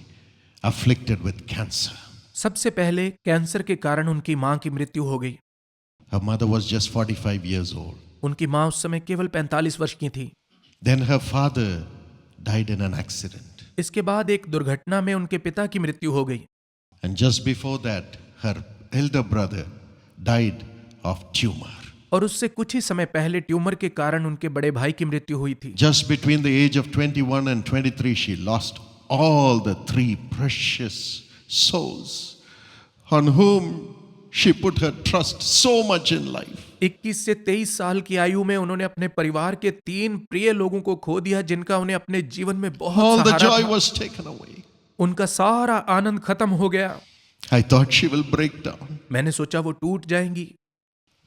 Speaker 1: afflicted with cancer.
Speaker 2: सबसे पहले कैंसर के कारण उनकी मां की मृत्यु हो गई।
Speaker 1: Her mother was just 45 years old.
Speaker 2: उनकी मां उस समय केवल 45 वर्ष की थी।
Speaker 1: Then her father died in an accident.
Speaker 2: इसके बाद एक दुर्घटना में उनके पिता की मृत्यु हो गई।
Speaker 1: And just before that, her elder brother died of tumor.
Speaker 2: और उससे कुछ ही समय पहले ट्यूमर के कारण उनके बड़े भाई की मृत्यु हुई थी।
Speaker 1: Just between the age of 21 and 23, she lost all the three precious souls on whom she put her trust so much in life.
Speaker 2: 21 से 23 साल की आयु में उन्होंने अपने परिवार के 3 प्रिय लोगों को खो दिया, जिनका उन्हें अपने जीवन में बहुत
Speaker 1: All the
Speaker 2: सहारा
Speaker 1: joy
Speaker 2: था।
Speaker 1: was taken away.
Speaker 2: उनका सारा आनंद खत्म हो गया।
Speaker 1: I thought she will break down
Speaker 2: मैंने सोचा वो टूट जाएंगी,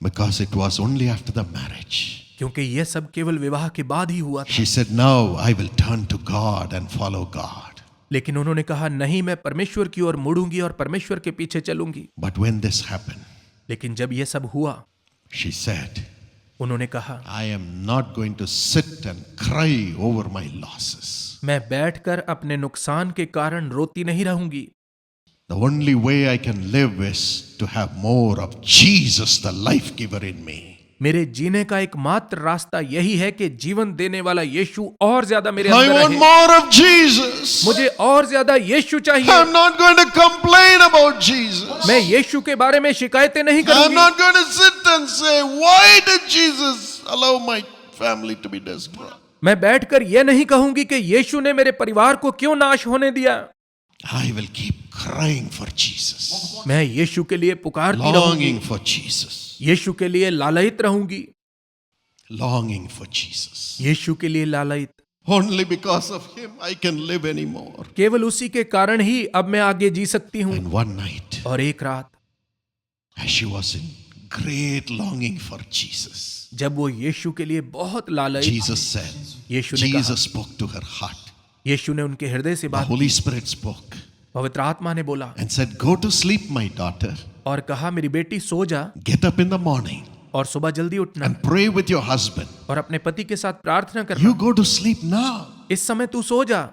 Speaker 1: because it was only after the marriage.
Speaker 2: क्योंकि यह सब केवल विवाह के बाद ही हुआ था।
Speaker 1: She said, "Now I will turn to God and follow God."
Speaker 2: लेकिन उन्होंने कहा नहीं, मैं परमेश्वर की ओर मुड़ूंगी और परमेश्वर के पीछे चलूंगी।
Speaker 1: But when this happened,
Speaker 2: लेकिन जब यह सब हुआ,
Speaker 1: she said,
Speaker 2: उन्होंने कहा
Speaker 1: "I am not going to sit and cry over my losses.
Speaker 2: मैं बैठकर अपने नुकसान के कारण रोती नहीं रहूंगी।
Speaker 1: The only way I can live is to have more of Jesus, the life giver in me."
Speaker 2: मेरे जीने का एकमात्र रास्ता यही है कि जीवन देने वाला यीशु और ज्यादा मेरे
Speaker 1: I
Speaker 2: अंदर
Speaker 1: want
Speaker 2: रहे।
Speaker 1: more of Jesus.
Speaker 2: मुझे और ज्यादा यीशु चाहिए।
Speaker 1: I'm not going to complain about Jesus.
Speaker 2: मैं यीशु के बारे में शिकायतें नहीं
Speaker 1: I'm
Speaker 2: करूंगी।
Speaker 1: not going to sit and say, "Why did Jesus allow my family to be destroyed?"
Speaker 2: मैं बैठकर यह नहीं कहूंगी कि यीशु ने मेरे परिवार को क्यों नाश होने दिया।
Speaker 1: I will keep crying for Jesus,
Speaker 2: मैं यीशु के लिए पुकारती रहूंगी,
Speaker 1: longing for Jesus,
Speaker 2: यीशु के लिए लालयित रहूंगी,
Speaker 1: longing for Jesus.
Speaker 2: यीशु के लिए लालयित।
Speaker 1: Only because of him I can live anymore.
Speaker 2: केवल उसी के कारण ही अब मैं आगे जी सकती हूँ।
Speaker 1: And one night,
Speaker 2: और एक रात
Speaker 1: as she was in great longing for Jesus,
Speaker 2: जब वो यीशु के लिए बहुत लालयित,
Speaker 1: Jesus said,
Speaker 2: यीशु ने कहा,
Speaker 1: Jesus spoke to her heart.
Speaker 2: यीशु ने उनके हृदय से
Speaker 1: The
Speaker 2: बात,
Speaker 1: Holy Spirit spoke
Speaker 2: पवित्र आत्मा ने बोला
Speaker 1: and said, "Go to sleep, my daughter.
Speaker 2: और कहा मेरी बेटी सो जा
Speaker 1: Get up in the morning
Speaker 2: और सुबह जल्दी उठना
Speaker 1: and pray with your husband.
Speaker 2: और अपने पति के साथ प्रार्थना करना।
Speaker 1: You go to sleep now.
Speaker 2: इस समय तू सो जा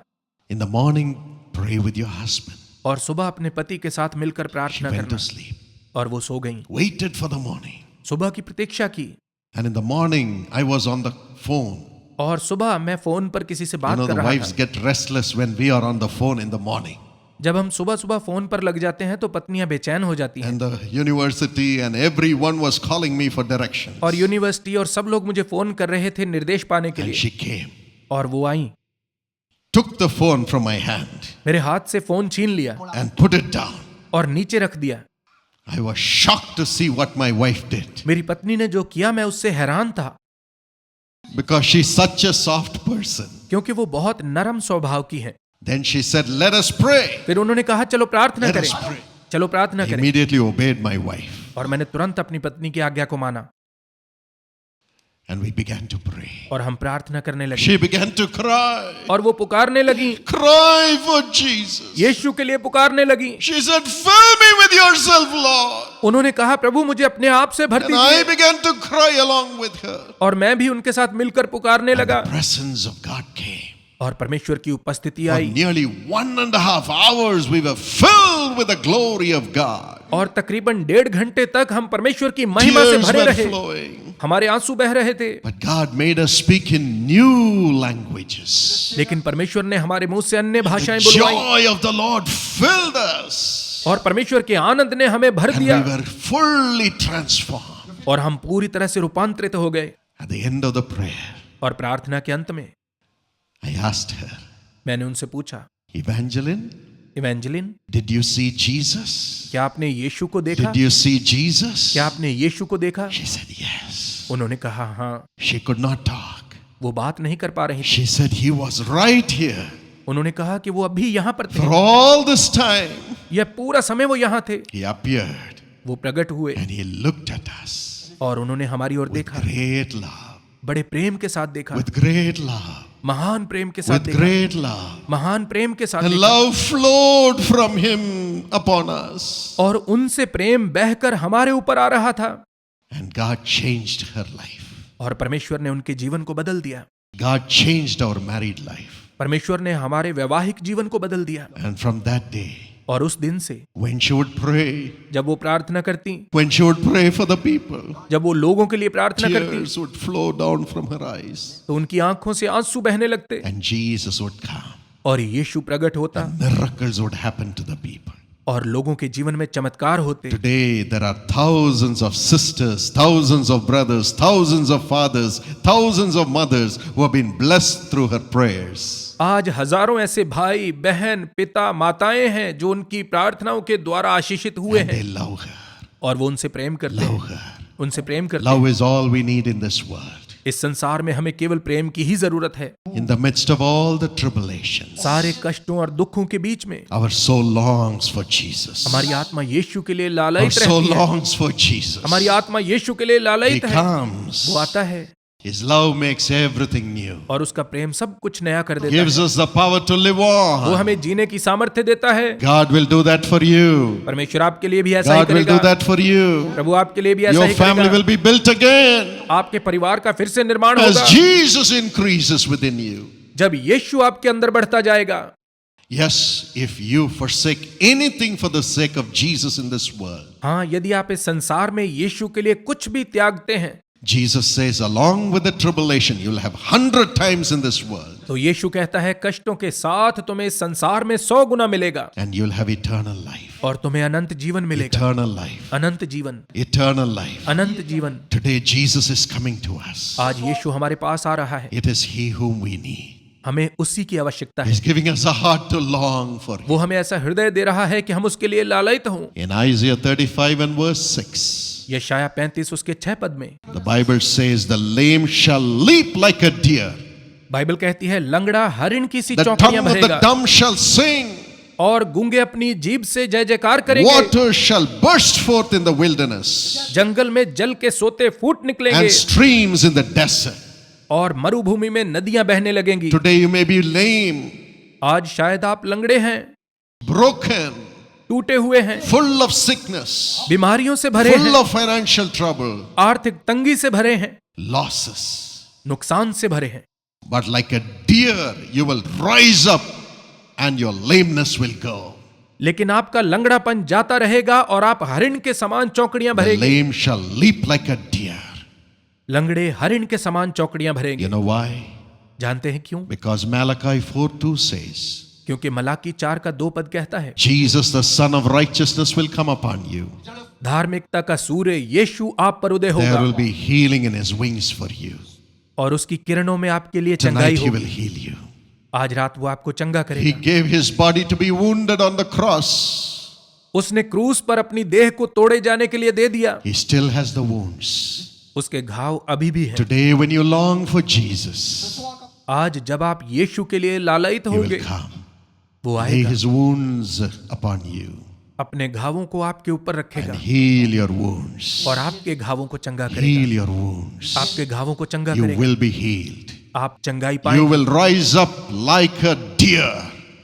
Speaker 1: In the morning, pray with your husband."
Speaker 2: और सुबह अपने पति के साथ मिलकर
Speaker 1: She
Speaker 2: प्रार्थना
Speaker 1: went
Speaker 2: करना।
Speaker 1: to sleep,
Speaker 2: और वो सो गई।
Speaker 1: waited for the morning.
Speaker 2: सुबह की प्रतीक्षा की
Speaker 1: And in the morning, I was on the phone.
Speaker 2: और सुबह मैं फोन पर किसी से
Speaker 1: You
Speaker 2: बात
Speaker 1: know,
Speaker 2: कर
Speaker 1: the
Speaker 2: रहा
Speaker 1: wives
Speaker 2: था।
Speaker 1: get restless when we are on the phone in the morning.
Speaker 2: जब हम सुबह सुबह फोन पर लग जाते हैं तो पत्नियां बेचैन हो जाती हैं।
Speaker 1: And the university and everyone was calling me for directions.
Speaker 2: और यूनिवर्सिटी और सब लोग मुझे फोन कर रहे थे निर्देश पाने के
Speaker 1: And
Speaker 2: लिए।
Speaker 1: she came,
Speaker 2: और वो आई,
Speaker 1: took the phone from my hand
Speaker 2: मेरे हाथ से फोन छीन लिया
Speaker 1: and put it down.
Speaker 2: और नीचे रख दिया।
Speaker 1: I was shocked to see what my wife did,
Speaker 2: मेरी पत्नी ने जो किया मैं उससे हैरान था,
Speaker 1: because she's such a soft person.
Speaker 2: क्योंकि वो बहुत नरम स्वभाव की है।
Speaker 1: Then she said, "Let us pray."
Speaker 2: फिर उन्होंने कहा चलो प्रार्थना
Speaker 1: Let
Speaker 2: करें,
Speaker 1: us pray.
Speaker 2: चलो प्रार्थना
Speaker 1: I
Speaker 2: करें।
Speaker 1: immediately obeyed my wife
Speaker 2: और मैंने तुरंत अपनी पत्नी की आज्ञा को माना
Speaker 1: and we began to pray.
Speaker 2: और हम प्रार्थना करने लगे।
Speaker 1: She began to cry.
Speaker 2: और वो पुकारने लगी,
Speaker 1: Cry for Jesus.
Speaker 2: यीशु के लिए पुकारने लगी।
Speaker 1: She said, "Fill me with yourself, Lord."
Speaker 2: उन्होंने कहा प्रभु मुझे अपने आप से भर
Speaker 1: And I
Speaker 2: दीजिए।
Speaker 1: began to cry along with her.
Speaker 2: और मैं भी उनके साथ मिलकर पुकारने
Speaker 1: And
Speaker 2: लगा
Speaker 1: the presence of God came.
Speaker 2: और परमेश्वर की उपस्थिति
Speaker 1: For
Speaker 2: I
Speaker 1: nearly 1.5 hours, we were filled with the glory of God.
Speaker 2: और तकरीबन 1.5 घंटे तक हम परमेश्वर की महिमा से
Speaker 1: Tears
Speaker 2: भरे
Speaker 1: were
Speaker 2: रहे।
Speaker 1: flowing.
Speaker 2: हमारे आंसू बह रहे थे,
Speaker 1: But God made us speak in new languages.
Speaker 2: लेकिन परमेश्वर ने हमारे मुंह से अन्य
Speaker 1: The
Speaker 2: भाषाएं बुलवाई
Speaker 1: joy of the Lord filled us.
Speaker 2: और परमेश्वर के आनंद ने हमें भर
Speaker 1: And we
Speaker 2: दिया
Speaker 1: were fully transformed.
Speaker 2: और हम पूरी तरह से रूपांतरित हो गए।
Speaker 1: At the end of the prayer,
Speaker 2: और प्रार्थना के अंत में
Speaker 1: I asked her,
Speaker 2: मैंने उनसे पूछा,
Speaker 1: "Evangeline,
Speaker 2: इवेंजलिन
Speaker 1: did you see Jesus?
Speaker 2: क्या आपने यीशु को देखा?
Speaker 1: Did you see Jesus?"
Speaker 2: क्या आपने यीशु को देखा?
Speaker 1: She said, "Yes."
Speaker 2: उन्होंने कहा हाँ।
Speaker 1: She could not talk.
Speaker 2: वो बात नहीं कर पा रही थी।
Speaker 1: She said, "He was right here."
Speaker 2: उन्होंने कहा कि वो अभी यहाँ पर थे।
Speaker 1: For all this time,
Speaker 2: यह पूरा समय वो यहाँ थे।
Speaker 1: he appeared
Speaker 2: वो प्रकट हुए
Speaker 1: and he looked at us
Speaker 2: और उन्होंने हमारी ओर
Speaker 1: with
Speaker 2: देखा,
Speaker 1: great love,
Speaker 2: बड़े प्रेम के साथ देखा,
Speaker 1: with great love,
Speaker 2: महान प्रेम के साथ
Speaker 1: with
Speaker 2: देखा,
Speaker 1: great love.
Speaker 2: महान प्रेम के साथ
Speaker 1: And
Speaker 2: देखा।
Speaker 1: love flowed from him upon us.
Speaker 2: और उनसे प्रेम बहकर हमारे ऊपर आ रहा था।
Speaker 1: And God changed her life.
Speaker 2: और परमेश्वर ने उनके जीवन को बदल दिया।
Speaker 1: God changed our married life.
Speaker 2: परमेश्वर ने हमारे वैवाहिक जीवन को बदल दिया।
Speaker 1: And from that day,
Speaker 2: और उस दिन से
Speaker 1: when she would pray,
Speaker 2: जब वो प्रार्थना करती,
Speaker 1: when she would pray for the people,
Speaker 2: जब वो लोगों के लिए प्रार्थना करती,
Speaker 1: tears would flow down from her eyes.
Speaker 2: तो उनकी आंखों से आंसू बहने लगते
Speaker 1: And Jesus would come.
Speaker 2: और यीशु प्रकट होता
Speaker 1: Miracles would happen to the people.
Speaker 2: और लोगों के जीवन में चमत्कार होते।
Speaker 1: Today, there are thousands of sisters, thousands of brothers, thousands of fathers, thousands of mothers who have been blessed through her prayers.
Speaker 2: आज हजारों ऐसे भाई, बहन, पिता, माताएं हैं जो उनकी प्रार्थनाओं के द्वारा आशीषित हुए
Speaker 1: And they
Speaker 2: हैं
Speaker 1: love her.
Speaker 2: और वो उनसे प्रेम करते
Speaker 1: Love
Speaker 2: हैं,
Speaker 1: her.
Speaker 2: उनसे प्रेम करते हैं।
Speaker 1: Love is all we need in this world.
Speaker 2: इस संसार में हमें केवल प्रेम की ही जरूरत है।
Speaker 1: In the midst of all the tribulations,
Speaker 2: सारे कष्टों और दुखों के बीच में
Speaker 1: our soul longs for Jesus.
Speaker 2: हमारी आत्मा यीशु के लिए
Speaker 1: Our
Speaker 2: लालयित
Speaker 1: soul
Speaker 2: रहती है।
Speaker 1: longs for Jesus.
Speaker 2: हमारी आत्मा यीशु के लिए
Speaker 1: He
Speaker 2: लालयित है।
Speaker 1: comes.
Speaker 2: वो आता है
Speaker 1: His love makes everything new.
Speaker 2: और उसका प्रेम सब कुछ नया कर देता
Speaker 1: Gives
Speaker 2: है।
Speaker 1: us the power to live
Speaker 2: वो
Speaker 1: on.
Speaker 2: हमें जीने की सामर्थ्य देता है।
Speaker 1: God will do that for you.
Speaker 2: परमेश्वर आपके लिए भी ऐसा ही
Speaker 1: God will do
Speaker 2: करेगा।
Speaker 1: that for you.
Speaker 2: प्रभु आपके लिए भी ऐसा
Speaker 1: Your
Speaker 2: ही
Speaker 1: family
Speaker 2: करेगा।
Speaker 1: will be built again
Speaker 2: आपके परिवार का फिर से निर्माण
Speaker 1: as
Speaker 2: होगा
Speaker 1: Jesus increases within you.
Speaker 2: जब यीशु आपके अंदर बढ़ता जाएगा।
Speaker 1: Yes, if you forsake anything for the sake of Jesus in this world,
Speaker 2: हाँ, यदि आप इस संसार में यीशु के लिए कुछ भी त्यागते हैं,
Speaker 1: Jesus says, along with the tribulation, you'll have 100 times in this world,
Speaker 2: तो यीशु कहता है कष्टों के साथ तुम्हें इस संसार में 100 गुना मिलेगा
Speaker 1: and you'll have eternal life.
Speaker 2: और तुम्हें अनंत जीवन मिलेगा।
Speaker 1: Eternal life.
Speaker 2: अनंत जीवन,
Speaker 1: Eternal life.
Speaker 2: अनंत जीवन।
Speaker 1: Today, Jesus is coming to us.
Speaker 2: आज यीशु हमारे पास आ रहा है।
Speaker 1: It is He whom we need.
Speaker 2: हमें उसी की आवश्यकता है।
Speaker 1: He's giving us a heart to long for Him.
Speaker 2: वो हमें ऐसा हृदय दे रहा है कि हम उसके लिए लालयित हों।
Speaker 1: In Isaiah 35 and verse 6,
Speaker 2: यशायाह 35 उसके 6 पद में
Speaker 1: the Bible says, the lame shall leap like a deer.
Speaker 2: Bible कहती है लंगड़ा हरिण की सी
Speaker 1: The
Speaker 2: चौकड़ियां
Speaker 1: tongue of the
Speaker 2: भरेगा
Speaker 1: dumb shall sing.
Speaker 2: और गूंगे अपनी जीभ से जय जयकार करेंगे।
Speaker 1: Waters shall burst forth in the wilderness
Speaker 2: जंगल में जल के सोते फूट निकलेंगे
Speaker 1: and streams in the desert.
Speaker 2: और मरुभूमि में नदियां बहने लगेंगी।
Speaker 1: Today you may be lame,
Speaker 2: आज शायद आप लंगड़े हैं,
Speaker 1: broken,
Speaker 2: टूटे हुए हैं,
Speaker 1: full of sickness,
Speaker 2: बीमारियों से भरे
Speaker 1: full
Speaker 2: हैं,
Speaker 1: of financial trouble,
Speaker 2: आर्थिक तंगी से भरे हैं,
Speaker 1: losses.
Speaker 2: नुकसान से भरे हैं।
Speaker 1: But like a deer, you will rise up and your lameness will go.
Speaker 2: लेकिन आपका लंगड़ापन जाता रहेगा और आप हरिण के समान चौकड़ियां
Speaker 1: The
Speaker 2: भरेंगे।
Speaker 1: lame shall leap like a deer.
Speaker 2: लंगड़े हरिण के समान चौकड़ियां भरेंगे।
Speaker 1: You know why?
Speaker 2: जानते हैं क्यों?
Speaker 1: Because Malachi 4:2 says,
Speaker 2: क्योंकि मलाकी 4 का 2 पद कहता है
Speaker 1: Jesus, the Son of Righteousness, will come upon you.
Speaker 2: धार्मिकता का सूर्य यीशु आप पर उदय
Speaker 1: There
Speaker 2: होगा
Speaker 1: will be healing in His wings for you.
Speaker 2: और उसकी किरणों में आपके लिए चंगाई
Speaker 1: Tonight He will
Speaker 2: होगी।
Speaker 1: heal you.
Speaker 2: आज रात वो आपको चंगा
Speaker 1: He
Speaker 2: करेगा।
Speaker 1: gave His body to be wounded on the cross.
Speaker 2: उसने क्रूस पर अपनी देह को तोड़े जाने के लिए दे दिया।
Speaker 1: He still has the wounds.
Speaker 2: उसके घाव अभी भी है।
Speaker 1: Today, when you long for Jesus,
Speaker 2: आज जब आप यीशु के लिए लालयित
Speaker 1: He
Speaker 2: होंगे,
Speaker 1: will come.
Speaker 2: वो
Speaker 1: Lay
Speaker 2: आएगा,
Speaker 1: His wounds upon you
Speaker 2: अपने घावों को आपके ऊपर रखेगा
Speaker 1: and heal your wounds.
Speaker 2: और आपके घावों को चंगा करेगा।
Speaker 1: Heal your wounds.
Speaker 2: आपके घावों को चंगा
Speaker 1: You
Speaker 2: करेगा।
Speaker 1: will be healed.
Speaker 2: आप चंगाई
Speaker 1: You
Speaker 2: पाएंगे।
Speaker 1: will rise up like a deer.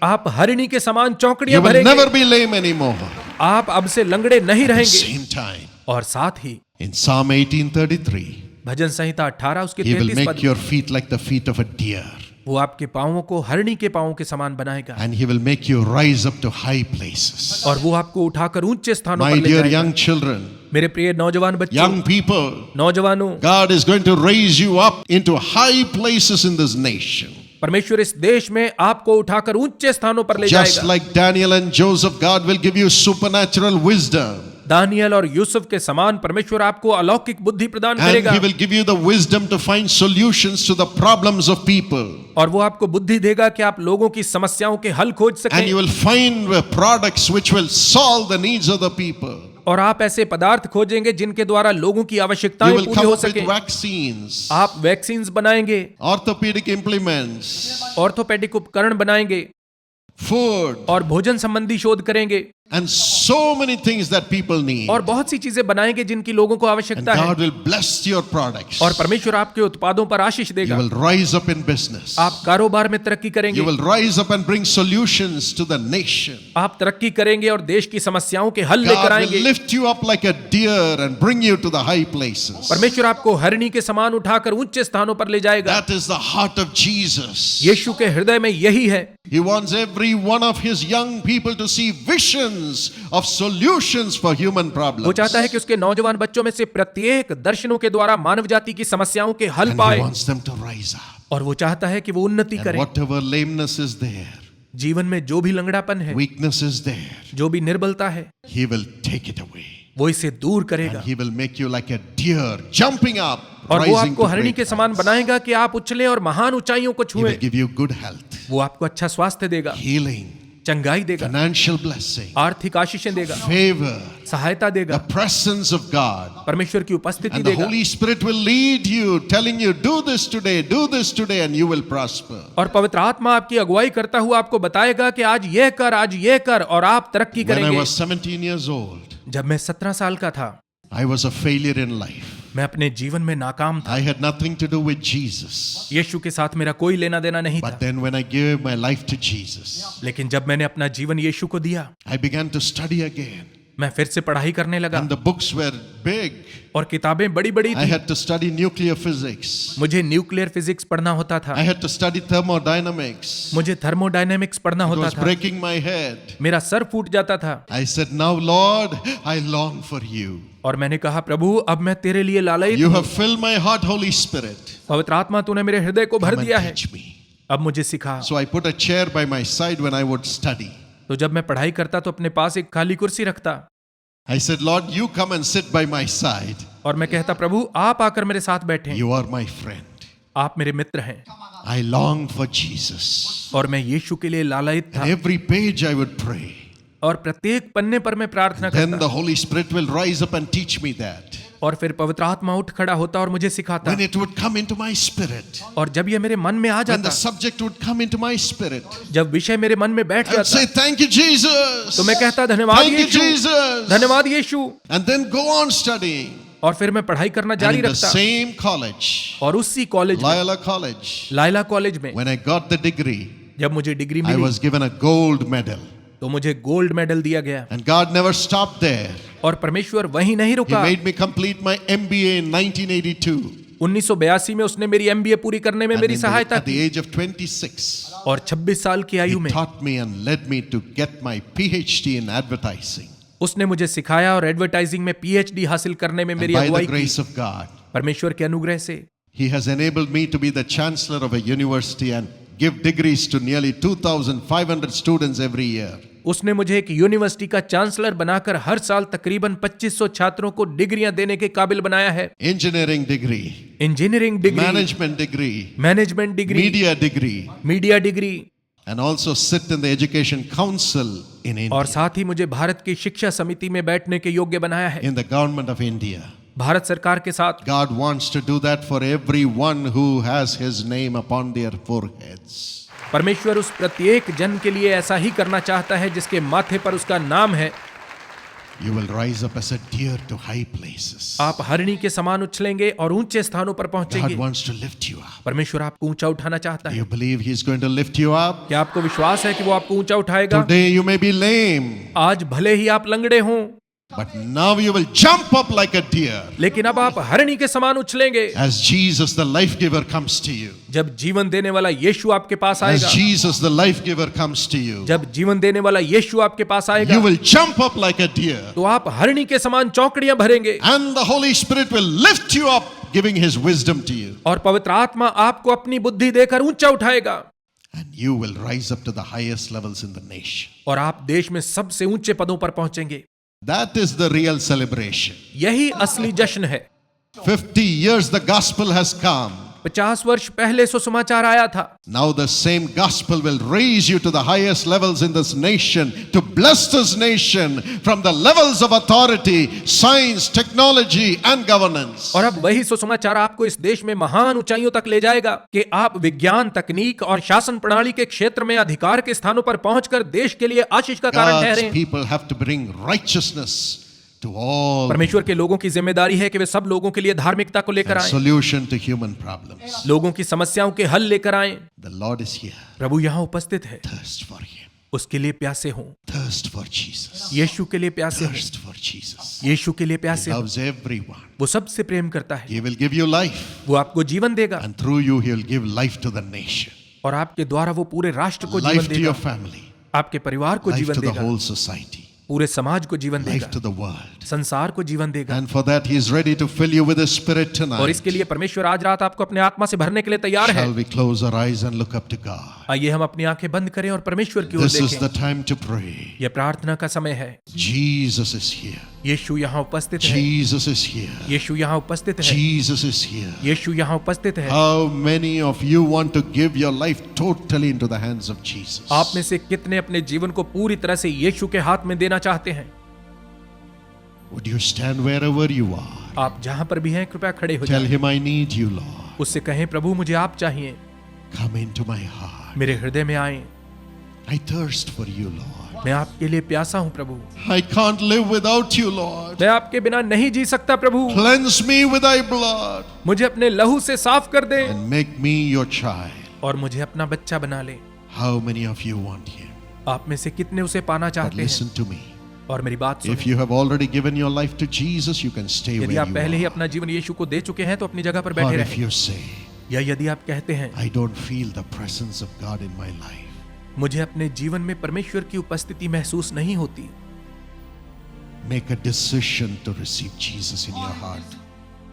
Speaker 2: आप हरिणी के समान
Speaker 1: You
Speaker 2: चौकड़ियां
Speaker 1: will
Speaker 2: भरेंगे।
Speaker 1: never be lame anymore.
Speaker 2: आप अब से लंगड़े नहीं
Speaker 1: At the
Speaker 2: रहेंगे।
Speaker 1: same time,
Speaker 2: और साथ ही
Speaker 1: in Psalm 18:33,
Speaker 2: भजन संहिता 18 उसके
Speaker 1: He will
Speaker 2: 33
Speaker 1: make
Speaker 2: पद,
Speaker 1: your feet like the feet of a deer,
Speaker 2: वो आपके पांवों को हरिणी के पांवों के समान बनाएगा
Speaker 1: and He will make you rise up to high places.
Speaker 2: और वो आपको उठाकर ऊंचे स्थानों
Speaker 1: My
Speaker 2: पर ले
Speaker 1: dear
Speaker 2: जाएगा।
Speaker 1: young children,
Speaker 2: मेरे प्रिय नौजवान बच्चों,
Speaker 1: young people,
Speaker 2: नौजवानों,
Speaker 1: God is going to raise you up into high places in this nation.
Speaker 2: परमेश्वर इस देश में आपको उठाकर ऊंचे स्थानों पर ले
Speaker 1: Just
Speaker 2: जाएगा।
Speaker 1: like Daniel and Joseph, God will give you supernatural wisdom.
Speaker 2: Daniel और यूसुफ के समान परमेश्वर आपको अलौकिक बुद्धि प्रदान
Speaker 1: And
Speaker 2: करेगा
Speaker 1: He will give you the wisdom to find solutions to the problems of people.
Speaker 2: और वो आपको बुद्धि देगा कि आप लोगों की समस्याओं के हल खोज
Speaker 1: And you
Speaker 2: सकें
Speaker 1: will find products which will solve the needs of the people.
Speaker 2: और आप ऐसे पदार्थ खोजेंगे जिनके द्वारा लोगों की
Speaker 1: You
Speaker 2: आवश्यकताएं
Speaker 1: will
Speaker 2: पूरी
Speaker 1: come
Speaker 2: हो
Speaker 1: up with
Speaker 2: सके।
Speaker 1: vaccines,
Speaker 2: आप वैक्सीन्स बनाएंगे,
Speaker 1: orthopedic implements,
Speaker 2: ऑर्थोपेडिक उपकरण बनाएंगे
Speaker 1: food,
Speaker 2: और भोजन संबंधी शोध करेंगे
Speaker 1: and so many things that people need.
Speaker 2: और बहुत सी चीजें बनाएंगे जिनकी लोगों को
Speaker 1: And
Speaker 2: आवश्यकता है।
Speaker 1: God will bless your products.
Speaker 2: और परमेश्वर आपके उत्पादों पर आशीष
Speaker 1: You
Speaker 2: देगा।
Speaker 1: will rise up in business.
Speaker 2: आप कारोबार में तरक्की
Speaker 1: You
Speaker 2: करेंगे,
Speaker 1: will rise up and bring solutions to the nation.
Speaker 2: आप तरक्की करेंगे और देश की समस्याओं के हल लेकर
Speaker 1: God will
Speaker 2: आएंगे।
Speaker 1: lift you up like a deer and bring you to the high places.
Speaker 2: परमेश्वर आपको हरिणी के समान उठाकर ऊंचे स्थानों पर ले जाएगा।
Speaker 1: That is the heart of Jesus.
Speaker 2: यीशु के हृदय में यही है।
Speaker 1: He wants every one of his young people to see visions of solutions for human
Speaker 2: वो
Speaker 1: problems.
Speaker 2: चाहता है कि उसके नौजवान बच्चों में से प्रत्येक दर्शनों के द्वारा मानव जाति की समस्याओं के हल
Speaker 1: And he
Speaker 2: पाए
Speaker 1: wants them to rise up.
Speaker 2: और वो चाहता है कि वो उन्नति
Speaker 1: And
Speaker 2: करें।
Speaker 1: whatever lameness is there,
Speaker 2: जीवन में जो भी लंगड़ापन है,
Speaker 1: weakness is there,
Speaker 2: जो भी निर्बलता है,
Speaker 1: he will take it away.
Speaker 2: वो इसे दूर करेगा
Speaker 1: And he will make you like a deer jumping up,
Speaker 2: और वो
Speaker 1: rising
Speaker 2: आपको
Speaker 1: to
Speaker 2: हरिणी
Speaker 1: great
Speaker 2: के समान
Speaker 1: heights.
Speaker 2: बनाएगा कि आप उछलें और महान ऊंचाइयों को
Speaker 1: He will
Speaker 2: छुएं।
Speaker 1: give you good health,
Speaker 2: वो आपको अच्छा स्वास्थ्य देगा,
Speaker 1: healing,
Speaker 2: चंगाई देगा,
Speaker 1: financial blessing,
Speaker 2: आर्थिक आशीषें देगा,
Speaker 1: favor,
Speaker 2: सहायता
Speaker 1: the
Speaker 2: देगा,
Speaker 1: presence of God.
Speaker 2: परमेश्वर की उपस्थिति
Speaker 1: And the
Speaker 2: देगा
Speaker 1: Holy Spirit will lead you, telling you, do this today, and you will prosper.
Speaker 2: और पवित्र आत्मा आपकी अगुवाई करता हुआ आपको बताएगा कि आज ये कर और आप तरक्की
Speaker 1: When I
Speaker 2: करेंगे।
Speaker 1: was 17 years old,
Speaker 2: जब मैं 17 साल का था,
Speaker 1: I was a failure in life.
Speaker 2: मैं अपने जीवन में नाकाम था।
Speaker 1: I had nothing to do with Jesus.
Speaker 2: यीशु के साथ मेरा कोई लेना देना नहीं था,
Speaker 1: But then when I gave my life to Jesus,
Speaker 2: लेकिन जब मैंने अपना जीवन यीशु को दिया,
Speaker 1: I began to study again.
Speaker 2: मैं फिर से पढ़ाई करने लगा
Speaker 1: And the books were big.
Speaker 2: और किताबें बड़ी बड़ी
Speaker 1: I
Speaker 2: थी।
Speaker 1: had to study nuclear physics.
Speaker 2: मुझे न्यूक्लियर फिजिक्स पढ़ना होता था,
Speaker 1: I had to study thermodynamics.
Speaker 2: मुझे थर्मोडायनेमिक्स पढ़ना
Speaker 1: It
Speaker 2: होता
Speaker 1: was
Speaker 2: था,
Speaker 1: breaking my head.
Speaker 2: मेरा सर फूट जाता था।
Speaker 1: I said, now Lord, I long for you.
Speaker 2: और मैंने कहा, प्रभु अब मैं तेरे लिए लालयित
Speaker 1: You
Speaker 2: हूं।
Speaker 1: have filled my heart, Holy Spirit.
Speaker 2: पवित्र आत्मा तूने मेरे हृदय को भर
Speaker 1: Come
Speaker 2: दिया
Speaker 1: and
Speaker 2: है,
Speaker 1: teach me.
Speaker 2: अब मुझे सिखा।
Speaker 1: So I put a chair by my side when I would study.
Speaker 2: तो जब मैं पढ़ाई करता तो अपने पास एक खाली कुर्सी रखता
Speaker 1: I said, Lord, you come and sit by my side.
Speaker 2: और मैं कहता, प्रभु आप आकर मेरे साथ बैठें,
Speaker 1: You are my friend.
Speaker 2: आप मेरे मित्र हैं।
Speaker 1: I long for Jesus.
Speaker 2: और मैं यीशु के लिए लालयित था
Speaker 1: And every page I would pray.
Speaker 2: और प्रत्येक पन्ने पर मैं प्रार्थना
Speaker 1: Then
Speaker 2: करता
Speaker 1: the Holy Spirit will rise up and teach me that.
Speaker 2: और फिर पवित्र आत्मा उठ खड़ा होता और मुझे सिखाता।
Speaker 1: When it would come into my spirit,
Speaker 2: और जब ये मेरे मन में आ
Speaker 1: when
Speaker 2: जाता,
Speaker 1: the subject would come into my spirit,
Speaker 2: जब विषय मेरे मन में बैठ
Speaker 1: I would
Speaker 2: जाता,
Speaker 1: say, thank you, Jesus.
Speaker 2: तो मैं कहता, धन्यवाद
Speaker 1: Thank you,
Speaker 2: यीशु,
Speaker 1: Jesus.
Speaker 2: धन्यवाद यीशु।
Speaker 1: And then go on studying.
Speaker 2: और फिर मैं पढ़ाई करना
Speaker 1: And
Speaker 2: जारी
Speaker 1: in the
Speaker 2: रखता
Speaker 1: same college,
Speaker 2: और उसी कॉलेज में,
Speaker 1: Loyola College,
Speaker 2: लायला कॉलेज में,
Speaker 1: when I got the degree,
Speaker 2: जब मुझे डिग्री
Speaker 1: I
Speaker 2: मिली
Speaker 1: was given a gold medal.
Speaker 2: तो मुझे गोल्ड मेडल दिया गया।
Speaker 1: And God never stopped there.
Speaker 2: और परमेश्वर वहीं नहीं
Speaker 1: He
Speaker 2: रुका।
Speaker 1: made me complete my MBA in 1982.
Speaker 2: 1982 में उसने मेरी एमबीए पूरी करने में
Speaker 1: And
Speaker 2: मेरी
Speaker 1: in
Speaker 2: सहायता
Speaker 1: at the
Speaker 2: की
Speaker 1: age of 26,
Speaker 2: और 26 साल की
Speaker 1: He
Speaker 2: आयु में
Speaker 1: taught me and led me to get my PhD in advertising.
Speaker 2: उसने मुझे सिखाया और एडवर्टाइजिंग में पीएचडी हासिल करने में
Speaker 1: And
Speaker 2: मेरी
Speaker 1: by the
Speaker 2: अगुवाई की।
Speaker 1: grace of God,
Speaker 2: परमेश्वर के अनुग्रह से
Speaker 1: He has enabled me to be the chancellor of a university and give degrees to nearly 2,500 students every year.
Speaker 2: उसने मुझे एक यूनिवर्सिटी का चांसलर बनाकर हर साल तकरीबन 2500 छात्रों को डिग्रियां देने के काबिल बनाया है।
Speaker 1: Engineering degree,
Speaker 2: engineering degree,
Speaker 1: management degree,
Speaker 2: management degree,
Speaker 1: media degree,
Speaker 2: media degree
Speaker 1: and also sit in the Education Council in India,
Speaker 2: और साथ ही मुझे भारत की शिक्षा समिति में बैठने के योग्य बनाया है।
Speaker 1: in the government of India.
Speaker 2: Bharat सरकार के साथ
Speaker 1: God wants to do that for everyone who has His name upon their foreheads.
Speaker 2: परमेश्वर उस प्रत्येक जन के लिए ऐसा ही करना चाहता है जिसके माथे पर उसका नाम है।
Speaker 1: You will rise up as a deer to high places.
Speaker 2: आप हरिणी के समान उछलेंगे और ऊंचे स्थानों पर
Speaker 1: God
Speaker 2: पहुंचेंगे।
Speaker 1: wants to lift you up.
Speaker 2: परमेश्वर आपको ऊंचा उठाना चाहता
Speaker 1: Do
Speaker 2: है।
Speaker 1: you believe He's going to lift you up?
Speaker 2: क्या आपको विश्वास है कि वो आपको ऊंचा उठाएगा?
Speaker 1: Today you may be lame,
Speaker 2: आज भले ही आप लंगड़े हों,
Speaker 1: but now you will jump up like a deer
Speaker 2: लेकिन अब आप हरिणी के समान उछलेंगे।
Speaker 1: as Jesus the life giver comes to you.
Speaker 2: जब जीवन देने वाला यीशु आपके पास
Speaker 1: As
Speaker 2: आएगा,
Speaker 1: Jesus the life giver comes to you,
Speaker 2: जब जीवन देने वाला यीशु आपके पास आएगा,
Speaker 1: you will jump up like a deer,
Speaker 2: तो आप हरिणी के समान चौकड़ियां भरेंगे
Speaker 1: and the Holy Spirit will lift you up, giving His wisdom to you,
Speaker 2: और पवित्र आत्मा आपको अपनी बुद्धि देकर ऊंचा उठाएगा
Speaker 1: and you will rise up to the highest levels in the nation.
Speaker 2: और आप देश में सबसे ऊंचे पदों पर पहुंचेंगे।
Speaker 1: That is the real celebration.
Speaker 2: यही असली जश्न है।
Speaker 1: 50 years the gospel has come.
Speaker 2: 50 वर्ष पहले सुसमाचार आया था।
Speaker 1: Now the same gospel will raise you to the highest levels in this nation, to bless this nation from the levels of authority, science, technology and governance.
Speaker 2: और अब वही सुसमाचार आपको इस देश में महान ऊंचाइयों तक ले जाएगा कि आप विज्ञान, तकनीक और शासन प्रणाली के क्षेत्र में अधिकार के स्थानों पर पहुंचकर देश के लिए आशीष का कारण
Speaker 1: God's
Speaker 2: ठहरें।
Speaker 1: people have to bring righteousness to all,
Speaker 2: परमेश्वर के लोगों की जिम्मेदारी है कि वे सब लोगों के लिए धार्मिकता को लेकर
Speaker 1: and
Speaker 2: आएं,
Speaker 1: solution to human problems.
Speaker 2: लोगों की समस्याओं के हल लेकर आएं।
Speaker 1: The Lord is here.
Speaker 2: प्रभु यहाँ उपस्थित है,
Speaker 1: Thirst for Him.
Speaker 2: उसके लिए प्यासे हों,
Speaker 1: Thirst for Jesus.
Speaker 2: यीशु के लिए प्यासे हों,
Speaker 1: Thirst for Jesus.
Speaker 2: यीशु के लिए
Speaker 1: He
Speaker 2: प्यासे हों।
Speaker 1: loves everyone.
Speaker 2: वो सबसे प्रेम करता है,
Speaker 1: He will give you life,
Speaker 2: वो आपको जीवन देगा
Speaker 1: and through you He will give life to the nation,
Speaker 2: और आपके द्वारा वो पूरे राष्ट्र को जीवन
Speaker 1: life to your
Speaker 2: देगा,
Speaker 1: family,
Speaker 2: आपके परिवार को
Speaker 1: life
Speaker 2: जीवन
Speaker 1: to the
Speaker 2: देगा,
Speaker 1: whole society,
Speaker 2: पूरे समाज को जीवन
Speaker 1: life
Speaker 2: देगा,
Speaker 1: to the world.
Speaker 2: संसार को जीवन देगा।
Speaker 1: And for that He is ready to fill you with His Spirit
Speaker 2: और
Speaker 1: tonight.
Speaker 2: इसके लिए परमेश्वर आज रात आपको अपने आत्मा से भरने के लिए तैयार है।
Speaker 1: Shall we close our eyes and look up to God?
Speaker 2: आइए हम अपनी आंखें बंद करें और परमेश्वर की ओर
Speaker 1: This is
Speaker 2: देखें।
Speaker 1: the time to pray.
Speaker 2: यह प्रार्थना का समय है।
Speaker 1: Jesus is here.
Speaker 2: यीशु यहाँ उपस्थित है,
Speaker 1: Jesus is here.
Speaker 2: यीशु यहाँ उपस्थित है,
Speaker 1: Jesus is here.
Speaker 2: यीशु यहाँ उपस्थित है।
Speaker 1: How many of you want to give your life totally into the hands of Jesus?
Speaker 2: आप में से कितने अपने जीवन को पूरी तरह से यीशु के हाथ में देना चाहते हैं?
Speaker 1: Would you stand wherever you are?
Speaker 2: आप जहां पर भी हैं कृपया खड़े हो
Speaker 1: Tell
Speaker 2: जाएं।
Speaker 1: Him, I need you, Lord.
Speaker 2: उससे कहें, प्रभु मुझे आप चाहिए,
Speaker 1: Come into my heart.
Speaker 2: मेरे हृदय में आए।
Speaker 1: I thirst for you, Lord.
Speaker 2: मैं आपके लिए प्यासा हूं प्रभु,
Speaker 1: I can't live without you, Lord.
Speaker 2: मैं आपके बिना नहीं जी सकता प्रभु।
Speaker 1: Cleanse me with thy blood
Speaker 2: मुझे अपने लहू से साफ कर दे
Speaker 1: and make me your child.
Speaker 2: और मुझे अपना बच्चा बना ले।
Speaker 1: How many of you want Him?
Speaker 2: आप में से कितने उसे पाना
Speaker 1: But
Speaker 2: चाहते हैं?
Speaker 1: listen to me.
Speaker 2: और मेरी बात
Speaker 1: If
Speaker 2: सुनिए,
Speaker 1: you have already given your life to Jesus, you can stay
Speaker 2: यदि
Speaker 1: where
Speaker 2: आप
Speaker 1: you
Speaker 2: पहले ही
Speaker 1: are.
Speaker 2: अपना जीवन यीशु को दे चुके हैं तो अपनी जगह पर
Speaker 1: Or
Speaker 2: बैठे
Speaker 1: if
Speaker 2: रहें।
Speaker 1: you say,
Speaker 2: या यदि आप कहते हैं,
Speaker 1: I don't feel the presence of God in my life,
Speaker 2: मुझे अपने जीवन में परमेश्वर की उपस्थिति महसूस नहीं होती,
Speaker 1: make a decision to receive Jesus in your heart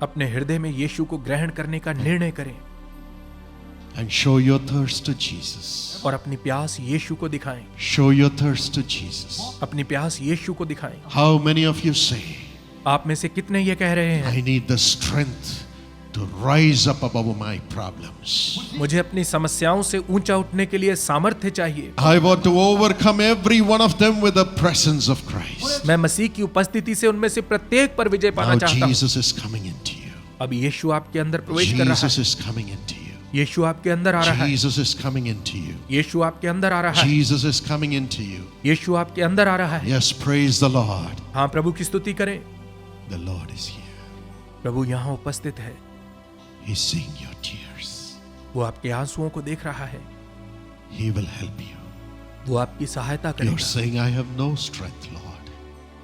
Speaker 2: अपने हृदय में यीशु को ग्रहण करने का निर्णय करें
Speaker 1: and show your thirst to Jesus.
Speaker 2: और अपनी प्यास यीशु को दिखाएं।
Speaker 1: Show your thirst to Jesus.
Speaker 2: अपनी प्यास यीशु को दिखाएं।
Speaker 1: How many of you say,
Speaker 2: आप में से कितने ये कह रहे हैं,
Speaker 1: I need the strength to rise up above my problems.
Speaker 2: मुझे अपनी समस्याओं से ऊंचा उठने के लिए सामर्थ्य चाहिए।
Speaker 1: I want to overcome every one of them with the presence of Christ.
Speaker 2: मैं मसीह की उपस्थिति से उनमें से प्रत्येक पर विजय पाना
Speaker 1: Now
Speaker 2: चाहता हूँ।
Speaker 1: Jesus is coming into you.
Speaker 2: अब यीशु आपके अंदर प्रवेश कर रहा
Speaker 1: Jesus
Speaker 2: है।
Speaker 1: is coming into you.
Speaker 2: यीशु आपके अंदर आ रहा है।
Speaker 1: Jesus is coming into you.
Speaker 2: यीशु आपके अंदर आ रहा है।
Speaker 1: Jesus is coming into you.
Speaker 2: यीशु आपके अंदर आ रहा है।
Speaker 1: Yes, praise the Lord.
Speaker 2: हाँ, प्रभु की स्तुति करें।
Speaker 1: The Lord is here.
Speaker 2: प्रभु यहाँ उपस्थित है।
Speaker 1: He's seeing your tears.
Speaker 2: वो आपके आंसुओं को देख रहा है।
Speaker 1: He will help you.
Speaker 2: वो आपकी सहायता
Speaker 1: You're
Speaker 2: करेगा।
Speaker 1: saying, I have no strength, Lord.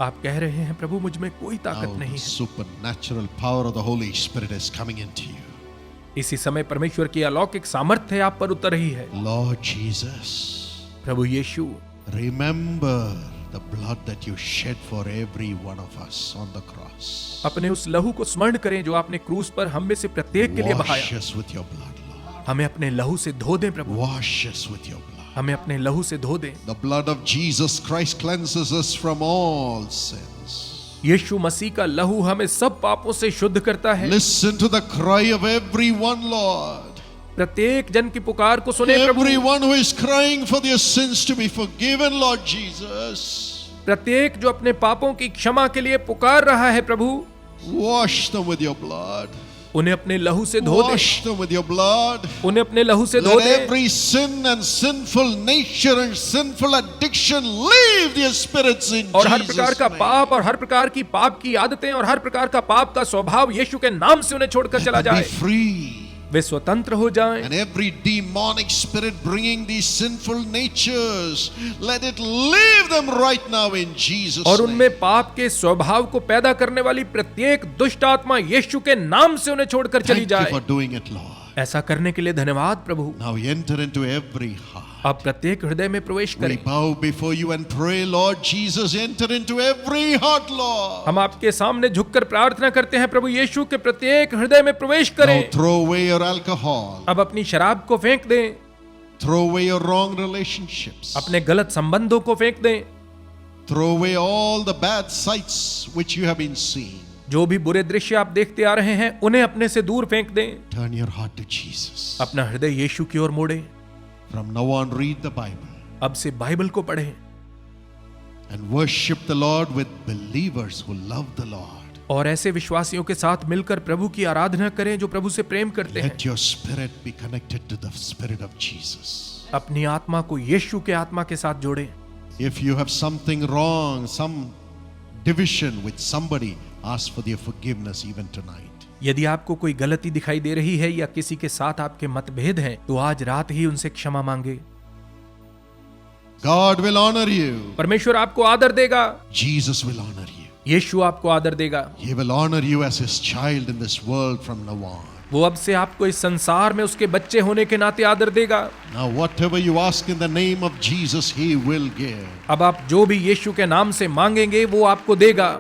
Speaker 2: आप कह रहे हैं, प्रभु मुझ में कोई ताकत
Speaker 1: Now
Speaker 2: नहीं
Speaker 1: the
Speaker 2: है।
Speaker 1: supernatural power of the Holy Spirit is coming into you.
Speaker 2: इसी समय परमेश्वर की अलौकिक सामर्थ्य आप पर उतर रही है।
Speaker 1: Lord Jesus,
Speaker 2: Prabhu Yeshu,
Speaker 1: remember the blood that you shed for every one of us on the cross.
Speaker 2: अपने उस लहू को स्मरण करें जो आपने क्रूस पर हम में से प्रत्येक के लिए
Speaker 1: Wash
Speaker 2: बहाया।
Speaker 1: us with your blood, Lord.
Speaker 2: हमें अपने लहू से धो दें प्रभु,
Speaker 1: Wash us with your blood.
Speaker 2: हमें अपने लहू से धो दें।
Speaker 1: The blood of Jesus Christ cleanses us from all sins.
Speaker 2: यीशु मसीह का लहू हमें सब पापों से शुद्ध करता है।
Speaker 1: Listen to the cry of everyone, Lord.
Speaker 2: प्रत्येक जन की पुकार को सुने प्रभु।
Speaker 1: Everyone who is crying for their sins to be forgiven, Lord Jesus.
Speaker 2: प्रत्येक जो अपने पापों की क्षमा के लिए पुकार रहा है प्रभु,
Speaker 1: Wash them with your blood.
Speaker 2: उन्हें अपने लहू से धो दे।
Speaker 1: Wash them with your blood.
Speaker 2: उन्हें अपने लहू से धो
Speaker 1: Let
Speaker 2: they.
Speaker 1: every sin and sinful nature and sinful addiction leave their spirits in
Speaker 2: और हर
Speaker 1: Jesus'
Speaker 2: प्रकार का
Speaker 1: name.
Speaker 2: पाप और हर प्रकार की पाप की आदतें और हर प्रकार का पाप का स्वभाव यीशु के नाम से उन्हें छोड़कर चला
Speaker 1: And be
Speaker 2: जाए।
Speaker 1: free.
Speaker 2: वे स्वतंत्र हो जाएं।
Speaker 1: And every demonic spirit bringing these sinful natures, let it leave them right now in Jesus'
Speaker 2: और
Speaker 1: name.
Speaker 2: उनमें पाप के स्वभाव को पैदा करने वाली प्रत्येक दुष्ट आत्मा यीशु के नाम से उन्हें छोड़कर चली
Speaker 1: Thank you
Speaker 2: जाए।
Speaker 1: for doing it, Lord.
Speaker 2: ऐसा करने के लिए धन्यवाद प्रभु।
Speaker 1: Now enter into every heart.
Speaker 2: आप प्रत्येक हृदय में प्रवेश
Speaker 1: We
Speaker 2: करें।
Speaker 1: bow before you and pray, Lord Jesus, enter into every heart, Lord.
Speaker 2: हम आपके सामने झुककर प्रार्थना करते हैं, प्रभु यीशु के प्रत्येक हृदय में प्रवेश
Speaker 1: Now
Speaker 2: करें।
Speaker 1: throw away your alcohol.
Speaker 2: अब अपनी शराब को फेंक दें,
Speaker 1: Throw away your wrong relationships.
Speaker 2: अपने गलत संबंधों को फेंक दें,
Speaker 1: Throw away all the bad sights which you have been seeing.
Speaker 2: जो भी बुरे दृश्य आप देखते आ रहे हैं उन्हें अपने से दूर फेंक दें।
Speaker 1: Turn your heart to Jesus.
Speaker 2: अपना हृदय यीशु की ओर मोड़े।
Speaker 1: From now on, read the Bible
Speaker 2: अब से बाइबल को पढ़ें
Speaker 1: and worship the Lord with believers who love the Lord.
Speaker 2: और ऐसे विश्वासियों के साथ मिलकर प्रभु की आराधना करें जो प्रभु से प्रेम करते हैं।
Speaker 1: Let your spirit be connected to the spirit of Jesus.
Speaker 2: अपनी आत्मा को यीशु के आत्मा के साथ जोड़ें।
Speaker 1: If you have something wrong, some division with somebody, ask for their forgiveness even tonight.
Speaker 2: यदि आपको कोई गलती दिखाई दे रही है या किसी के साथ आपके मतभेद हैं, तो आज रात ही उनसे क्षमा मांगे।
Speaker 1: God will honor you.
Speaker 2: परमेश्वर आपको आदर देगा।
Speaker 1: Jesus will honor you.
Speaker 2: यीशु आपको आदर देगा।
Speaker 1: He will honor you as his child in this world from now on.
Speaker 2: वो अब से आपको इस संसार में उसके बच्चे होने के नाते आदर देगा।
Speaker 1: Now whatever you ask in the name of Jesus, he will give.
Speaker 2: अब आप जो भी यीशु के नाम से मांगेंगे वो आपको देगा।